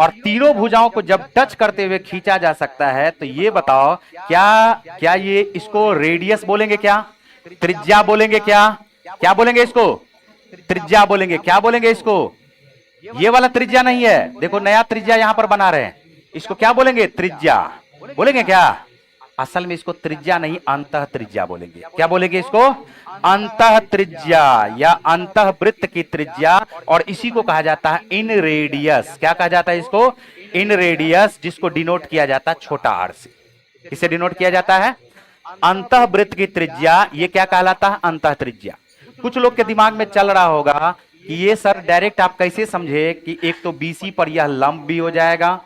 और तीनों भुजाओं को जब टच करते हुए खींचा जा सकता है, तो ये बताओ क्या क्या ये इसको रेडियस बोलेंगे, क्या त्रिज्या बोलेंगे, क्या क्या बोलेंगे इसको? त्रिज्या बोलेंगे। क्या बोलेंगे इसको? ये वाला त्रिज्या नहीं है, देखो नया त्रिज्या यहां पर बना रहे हैं, इसको क्या बोलेंगे? त्रिज्या बोलेंगे क्या? असल में इसको त्रिज्या नहीं, अंतः त्रिज्या बोलेंगे। क्या बोलेंगे इसको? अंतः त्रिज्या या अंतःवृत्त की त्रिज्या। और इसी को कहा जाता है इन रेडियस। क्या कहा जाता है इसको? इन रेडियस, जिसको डिनोट किया जाता है छोटा आर से। किसे डिनोट किया जाता है? अंतःवृत्त की त्रिज्या। ये क्या कहलाता है? अंतः त्रिज्या। कुछ लोग के दिमाग में चल रहा होगा कि ये सर डायरेक्ट आप कैसे समझे कि एक तो बीसी पर यह लंब भी हो जाएगा,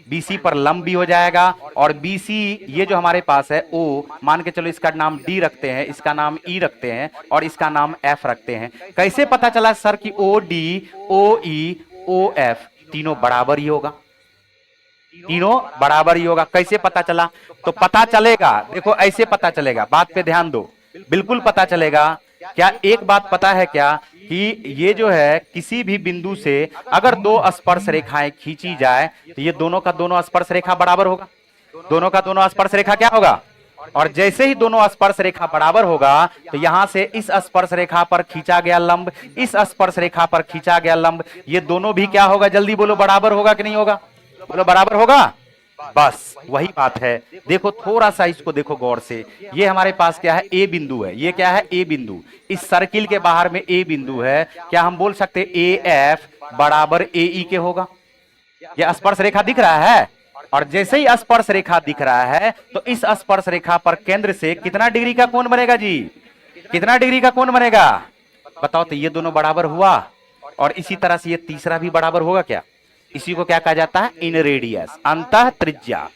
बीसी पर लंब भी हो जाएगा, और बीसी ये जो हमारे पास है ओ, मान के चलो इसका नाम डी रखते हैं, इसका नाम ई रखते हैं, और इसका नाम एफ रखते हैं। कैसे पता चला सर कि ओ डी, ओ ई, ओ एफ तीनों बराबर ही होगा? तीनों बराबर ही होगा। कैसे पता चला? तो पता चलेगा, देखो ऐसे पता चलेगा, बात पे ध्यान दो, बिल्कुल पता चलेगा। क्या एक बात पता है क्या कि ये जो है किसी भी बिंदु से अगर दो स्पर्श रेखाएं खींची जाए तो ये दोनों का दोनों स्पर्श रेखा बराबर होगा। दोनों का दोनों स्पर्श रेखा क्या होगा? और जैसे ही दोनों स्पर्श रेखा बराबर होगा तो यहां से इस स्पर्श रेखा पर खींचा गया लंब, इस स्पर्श रेखा पर खींचा गया लंब, ये दोनों भी क्या होगा? जल्दी बोलो, बराबर होगा कि नहीं होगा? बोलो बराबर होगा। बस वही बात है। देखो थोड़ा सा इसको देखो गौर से, ये हमारे पास क्या है? ए बिंदु है। ये क्या है? ए बिंदु। इस सर्किल के बाहर में ए बिंदु है। क्या हम बोल सकते ए एफ बराबर ए ई के होगा? ये स्पर्श रेखा दिख रहा है, और जैसे ही स्पर्श रेखा दिख रहा है तो इस स्पर्श रेखा पर केंद्र से कितना डिग्री का कोण बनेगा जी? कितना डिग्री का कोण बनेगा? बताओ। तो ये दोनों बराबर हुआ, और इसी तरह से ये तीसरा भी बराबर होगा क्या? इसी को क्या कहा जाता है? इन रेडियस, अंतः त्रिज्या।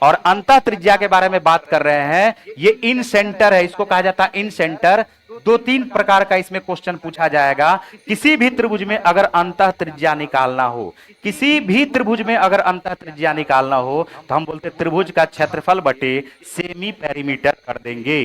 और अंतः त्रिज्या के बारे में बात कर रहे हैं, ये इन सेंटर है, इसको कहा जाता है इन सेंटर। दो तीन प्रकार का इसमें क्वेश्चन पूछा जाएगा। किसी भी त्रिभुज में अगर अंतः त्रिज्या निकालना हो, किसी भी त्रिभुज में अगर अंतः त्रिज्या निकालना हो, तो हम बोलते त्रिभुज का क्षेत्रफल बटे सेमी पेरीमीटर कर देंगे।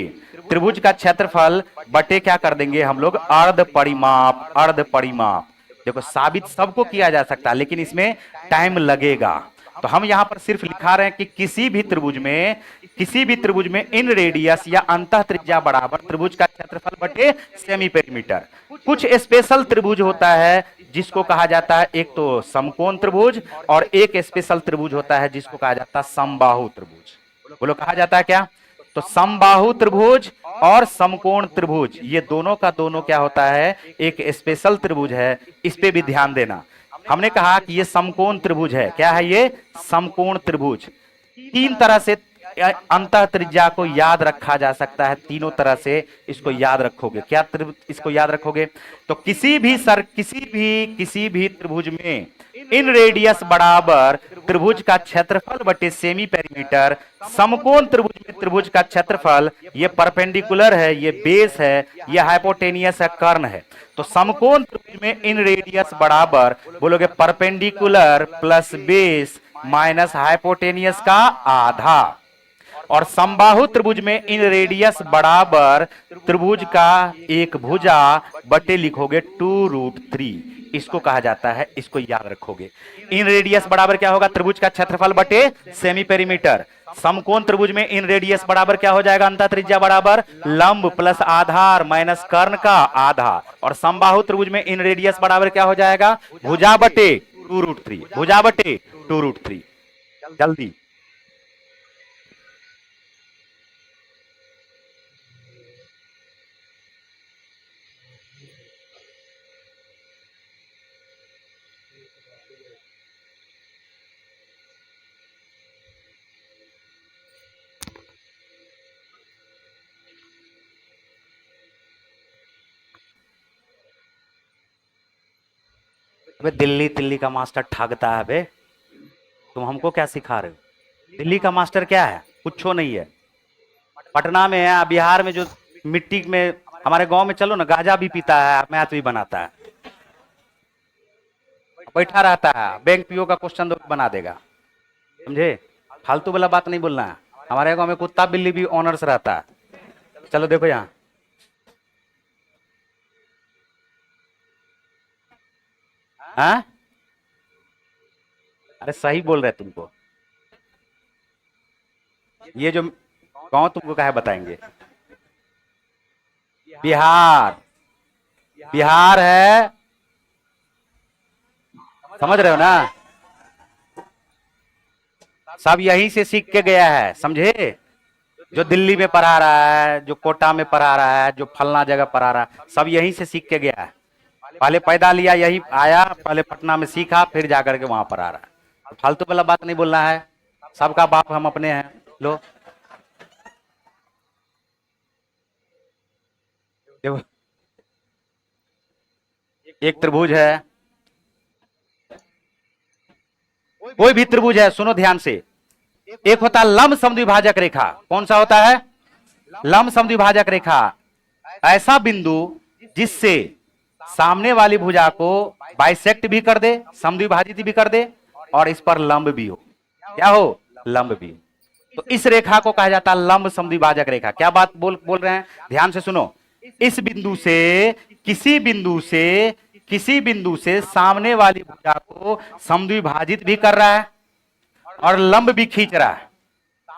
त्रिभुज का क्षेत्रफल बटे क्या कर देंगे हम लोग? अर्ध परिमाप। अर्ध परिमाप देखो साबित सबको किया जा सकता है, लेकिन इसमें टाइम लगेगा। तो हम यहां पर सिर्फ लिखा रहे हैं कि किसी भी त्रिभुज में इन रेडियस या अंतः त्रिज्या बराबर त्रिभुज का क्षेत्रफल बटे सेमी पेरीमीटर। कुछ स्पेशल त्रिभुज होता है जिसको कहा जाता है, एक तो समकोण त्रिभुज, और एक स्पेशल त्रिभुज होता है जिसको कहा जाता है समबाहु त्रिभुज। बोलो कहा जाता है क्या? तो समबाहु त्रिभुज और समकोण त्रिभुज, ये दोनों का दोनों क्या होता है? एक स्पेशल त्रिभुज है। इस पे भी ध्यान देना। हमने कहा कि ये समकोण त्रिभुज है। क्या है ये? समकोण त्रिभुज। तीन तरह से अंतः त्रिज्या को याद रखा जा सकता है, तीनों तरह से इसको याद रखोगे। क्या इसको याद रखोगे? तो किसी भी त्रिभुज में इन रेडियस बराबर त्रिभुज का क्षेत्रफल बटे सेमी पेरीमीटर। समकोण त्रिभुज में त्रिभुज का क्षेत्रफल, ये परपेंडिकुलर है, ये बेस है, ये हाइपोटेनियस है, कर्ण है। तो समकोण त्रिभुज में इन रेडियस बराबर बोलोगे perpendicular plus base minus hypotenuse का आधा। और समबाहु त्रिभुज में इन रेडियस बराबर त्रिभुज का एक भुजा बटे लिखोगे 2√3। इसको कहा जाता है, इसको याद रखोगे। इन रेडियस बराबर क्या होगा? त्रिभुज का क्षेत्रफल बटे सेमी पेरीमीटर। समकोण त्रिभुज में इन रेडियस बराबर क्या हो जाएगा? अंतः त्रिज्या बराबर लंब प्लस आधार माइनस कर्ण का आधा। और समबाहु त्रिभुज में इन रेडियस बराबर क्या हो जाएगा? भुजा बटे 2√3। भुजा बटे 2√3। जल्दी दिल्ली दिल्ली का मास्टर ठगता है बे। तुम हमको क्या सिखा रहे हो? दिल्ली का मास्टर क्या है? कुछ नहीं है। पटना में है, बिहार में जो मिट्टी में, हमारे गांव में चलो ना, गांजा भी पीता है, मैथ भी बनाता है, बैठा रहता है, बैंक पीओ का क्वेश्चन दो बना देगा। समझे? फालतू वाला बात नहीं बोलना है। हमारे गांव में कुत्ता बिल्ली भी ऑनर्स रहता है। चलो देखो यहाँ हाँ, अरे सही बोल रहे तुमको। ये जो गांव तुमको क्या है बताएंगे। बिहार, बिहार है, समझ रहे हो ना। सब यहीं से सीख के गया है, समझे। जो दिल्ली में पढ़ा रहा है, जो कोटा में पढ़ा रहा है, जो फलना जगह पढ़ा रहा है, सब यहीं से सीख के गया है। पहले पैदा लिया यही आया, पहले पटना में सीखा, फिर जाकर के वहां पढ़ा रहा है। फालतू वाला बात नहीं बोलना है। सबका बाप हम अपने हैं। लो देखो, एक त्रिभुज है, कोई भी त्रिभुज है, सुनो ध्यान से। एक होता है लंब समद्विभाजक रेखा। कौन सा होता है? लंब समद्विभाजक रेखा। ऐसा बिंदु जिससे सामने वाली भुजा को बाइसेक्ट भी कर दे, समद्विभाजित भी कर दे, और इस पर लंब भी हो। क्या हो? लंब भी हो। तो इस रेखा को कहा जाता है लंब समद्विभाजक रेखा। क्या बात बोल रहे हैं, ध्यान से सुनो। इस बिंदु से किसी बिंदु से सामने वाली भुजा को समद्विभाजित भी कर रहा है और लंब भी खींच रहा है।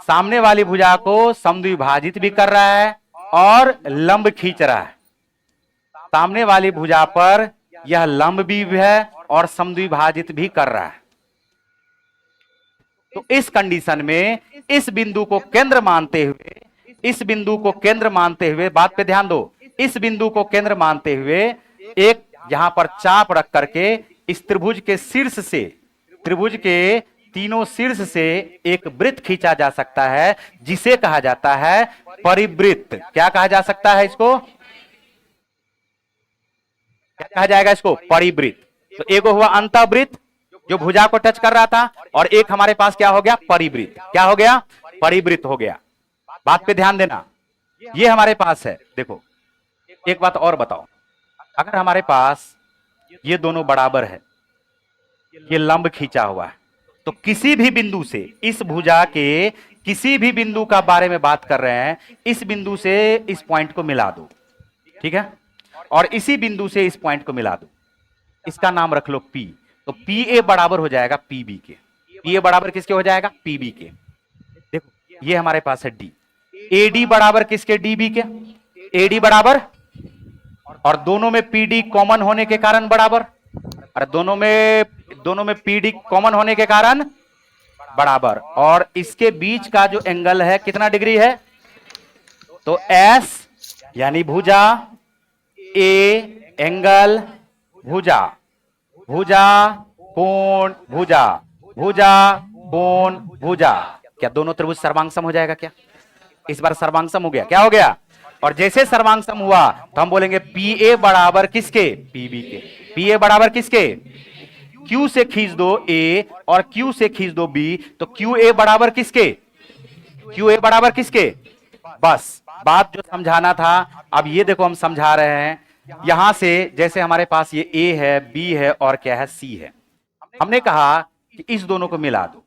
सामने वाली भुजा को समद्विभाजित भी कर रहा है और लंब खींच रहा है। सामने वाली भुजा पर यह लंब भी है और समद्विभाजित भी कर रहा है। तो इस कंडीशन में इस बिंदु को केंद्र मानते हुए, बात पे ध्यान दो, इस बिंदु को केंद्र मानते हुए एक यहां पर चाप रख करके इस त्रिभुज के शीर्ष से, त्रिभुज के तीनों शीर्ष से एक वृत्त खींचा जा सकता है, जिसे कहा जाता है परिवृत्त। क्या कहा जा सकता है इसको? क्या कहा जाएगा इसको? परिवृत्त। तो एक हुआ अंतःवृत्त जो भुजा को टच कर रहा था, और एक हमारे पास क्या हो गया? परिवृत्त। क्या हो गया? परिवृत्त हो गया। बात पे ध्यान देना, ये हमारे पास है। देखो एक बात और बताओ, अगर हमारे पास ये दोनों बराबर है, ये लंब खींचा हुआ है, तो किसी भी बिंदु से, इस भुजा के किसी भी बिंदु का बारे में बात कर रहे हैं, इस बिंदु से इस पॉइंट को मिला दो, ठीक है, और इसी बिंदु से इस पॉइंट को मिला दो, इसका नाम रख लो P। तो PA बराबर हो जाएगा PB के। PA बराबर किसके हो जाएगा? PB के। देखो ये हमारे पास है D, AD बराबर किसके? DB के। AD बराबर, और दोनों में PD कॉमन होने के कारण बराबर, और दोनों में PD कॉमन होने के कारण बराबर, और इसके बीच का जो एंगल है कितना डिग्री है? तो S यानी भुजा, A एंगल, भुजा, भुजा कोण, भुजा, भुजा कोण, भुजा। क्या दोनों त्रिभुज सर्वांगसम हो जाएगा? क्या इस बार सर्वांगसम हो गया? क्या हो गया? और जैसे सर्वांगसम हुआ तो हम बोलेंगे PA बराबर किसके? PB के। PA बराबर किसके? Q से खींच दो A और Q से खींच दो B, तो QA बराबर किसके? QA बराबर किसके? बस बात जो समझाना था, अब ये देखो हम समझा रहे हैं। यहां से जैसे हमारे पास ये A है, B है और क्या है? C है। हमने कहा कि इस दोनों को मिला दो,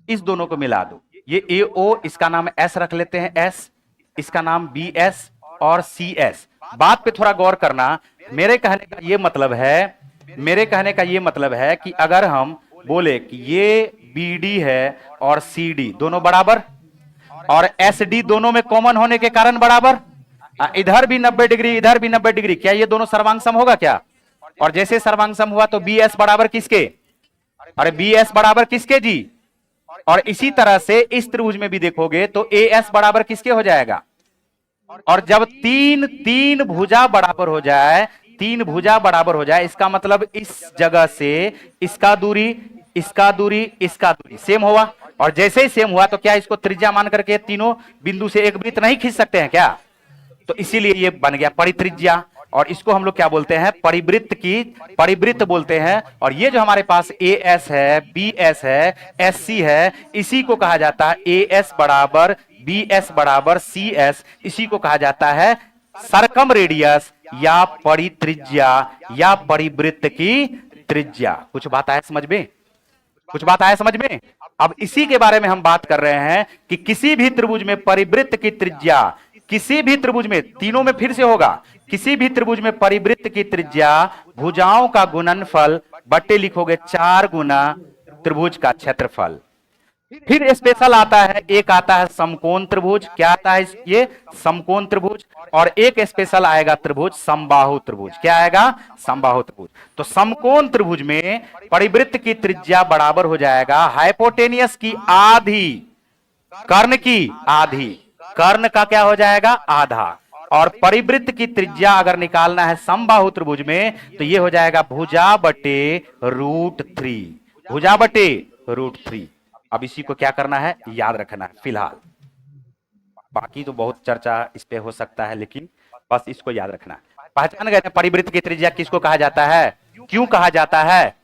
इस दोनों को मिला दो। ये AO, इसका नाम S रख लेते हैं S, इसका नाम BS और CS। बात पे थोड़ा गौर करना। मेरे कहने का ये मतलब है कि अगर हम बोले कि ये BD है और CD दोनों बराबर, और SD दोनों में कॉमन होने के कारण बराबर, इधर भी 90 डिग्री, इधर भी 90 डिग्री, क्या ये दोनों सर्वांगसम होगा क्या? और जैसे सर्वांगसम हुआ तो BS बराबर किसके? अरे BS बराबर किसके जी? और इसी तरह से इस त्रिभुज में भी देखोगे तो AS बराबर किसके हो जाएगा? और जब तीन भुजा बराबर हो जाए, इसका मतलब इस जगह से इसका दूरी, इसका दूरी सेम हुआ, और जैसे ही सेम हुआ तो क्या इसको त्रिज्या मान करके तीनों बिंदु से एक वृत्त नहीं खींच सकते हैं क्या? तो इसीलिए ये बन गया परित्रिज्या, और इसको हम लोग क्या बोलते हैं? परिवृत्त बोलते हैं। और ये जो हमारे पास AS है, BS है, SC है, इसी को कहा जाता है AS बराबर BS बराबर CS, इसी को कहा जाता है सरकम रेडियस या परित्रिज्या या परिवृत्त की त्रिज्या। कुछ बात आया समझ में? अब इसी के बारे में हम बात कर रहे हैं कि किसी भी त्रिभुज में परिवृत्त की त्रिज्या, किसी भी त्रिभुज में, तीनों में फिर से होगा, किसी भी त्रिभुज में परिवृत्त की त्रिज्या भुजाओं का गुणनफल बट्टे लिखोगे 4 गुना त्रिभुज का क्षेत्रफल। फिर स्पेशल आता है, एक आता है समकोण त्रिभुज। क्या आता है ये? समकोण त्रिभुज। और एक स्पेशल आएगा त्रिभुज समबाहु त्रिभुज। क्या आएगा? समबाहु त्रिभुज। तो समकोण त्रिभुज में परिवृत्त की त्रिज्या बराबर हो जाएगा हाइपोटेनियस की आधी, कर्ण की आधी। कर्ण का क्या हो जाएगा? आधा। और परिवृत्त की त्रिज्या अगर निकालना है समबाहु त्रिभुज में तो ये हो जाएगा भुजा बटे √3। भुजा बटे √3। अब इसी को क्या करना है? याद रखना है फिलहाल। बाकी तो बहुत चर्चा इस पे हो सकता है, लेकिन बस इसको याद रखना है। पहचान गए परिवृत्त की त्रिज्या किसको कहा जाता है, क्यों कहा जाता है?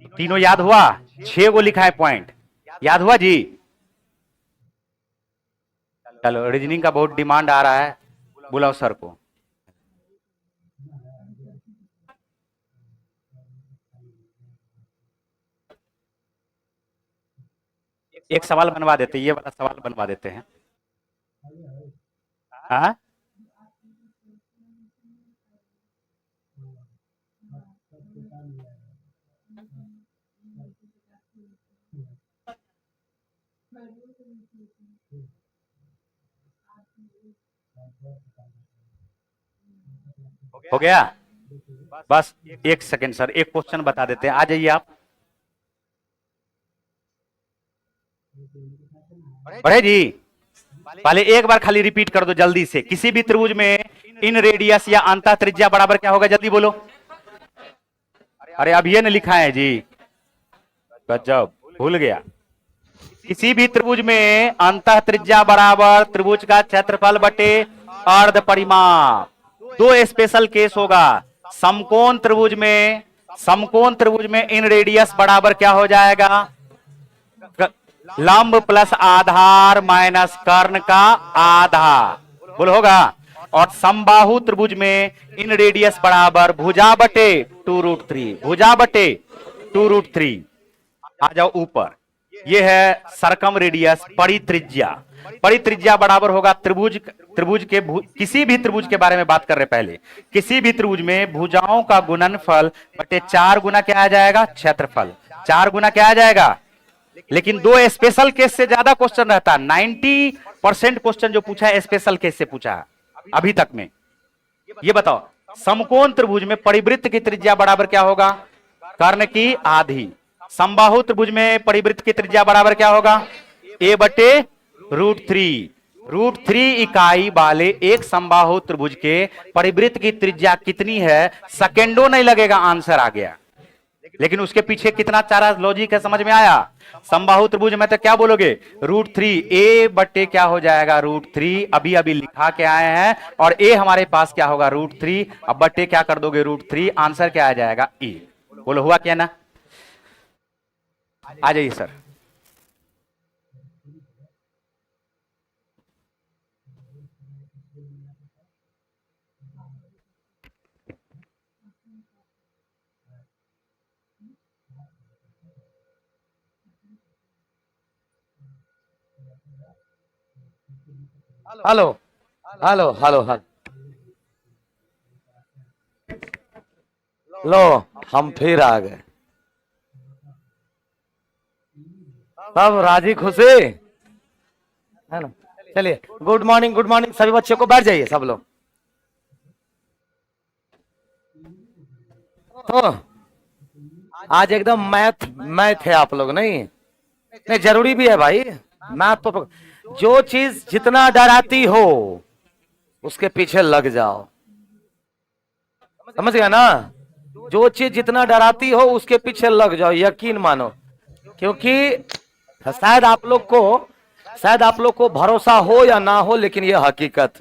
तीनों याद हुआ? 6 को लिखा है पॉइंट, याद हुआ जी? चलो, रीजनिंग का बहुत डिमांड आ रहा है, बुलाओ सर को। एक सवाल बनवा देते, ये वाला सवाल बनवा देते हैं। हाँ, हो गया? बस एक सेकंड सर, एक क्वेश्चन बता देते हैं, आ जाइए आप। बढ़े जी, पहले एक बार खाली रिपीट कर दो जल्दी से। किसी भी त्रिभुज में इन रेडियस या अंतः त्रिज्या बराबर क्या होगा? जल्दी बोलो। अरे अब ये न लिखा है जी, गजब, भूल गया। किसी भी त्रिभुज में अंतः त्रिज्या बराबर त्रिभुज का क्षेत्रफल बटे अर्ध परिमाप। दो स्पेशल केस होगा। समकोण त्रिभुज में इन रेडियस बराबर क्या हो जाएगा? लंब प्लस आधार माइनस कर्ण का आधा, बोल होगा। और समबाहु त्रिभुज में इन रेडियस बराबर भुजा बटे 2√3, भुजा बटे 2√3। आ जाओ ऊपर, ये है सरकम रेडियस परित्रिज्या। परित्रिज्या बराबर होगा त्रिभुज के किसी भी त्रिभुज के बारे में बात कर रहे पहले। किसी भी त्रिभुज में भुजाओं का गुणनफल बटे 4 गुना क्या आ जाएगा? क्षेत्रफल। 4 गुना क्या आ जाएगा? लेकिन दो स्पेशल केस से ज्यादा क्वेश्चन रहता है। 90% क्वेश्चन जो पूछा है स्पेशल केस से पूछा है अभी तक में। ये बताओ, समकोण त्रिभुज में परिवृत्त की त्रिज्या बराबर क्या होगा? कर्ण की आधी। समबाहु त्रिभुज में परिवृत्त की त्रिज्या बराबर क्या होगा? a बटे √3। √3 इकाई वाले एक समबाहु त्रिभुज के परिवृत्त की त्रिज्या कितनी है? सेकेंडों नहीं लगेगा, आंसर आ गया। लेकिन उसके पीछे कितना चारा लॉजिक है, समझ में आया? समबाहु त्रिभुज में तो क्या बोलोगे? √3 a बटे क्या हो जाएगा? √3 अभी अभी लिखा के आए हैं, और a हमारे पास क्या होगा? √3। अब बटे क्या कर दोगे? √3। आंसर क्या आ जाएगा? e। बोलो हुआ क्या ना? आ जाइए sir. Hello hello hello hello, लो हम फिर आ गए। सब राजी खुशी है ना? चलिए, गुड मॉर्निंग सभी बच्चों को। बैठ जाइए सब लोग। तो आज एकदम मैथ है आप लोग, नहीं नहीं जरूरी भी है भाई मैथ। तो जो चीज जितना डराती हो उसके पीछे लग जाओ, समझ गया ना? जो चीज जितना डराती हो उसके पीछे लग जाओ, यकीन मानो। क्योंकि शायद आप लोग को शायद आप लोग को भरोसा हो या ना हो, लेकिन ये हकीकत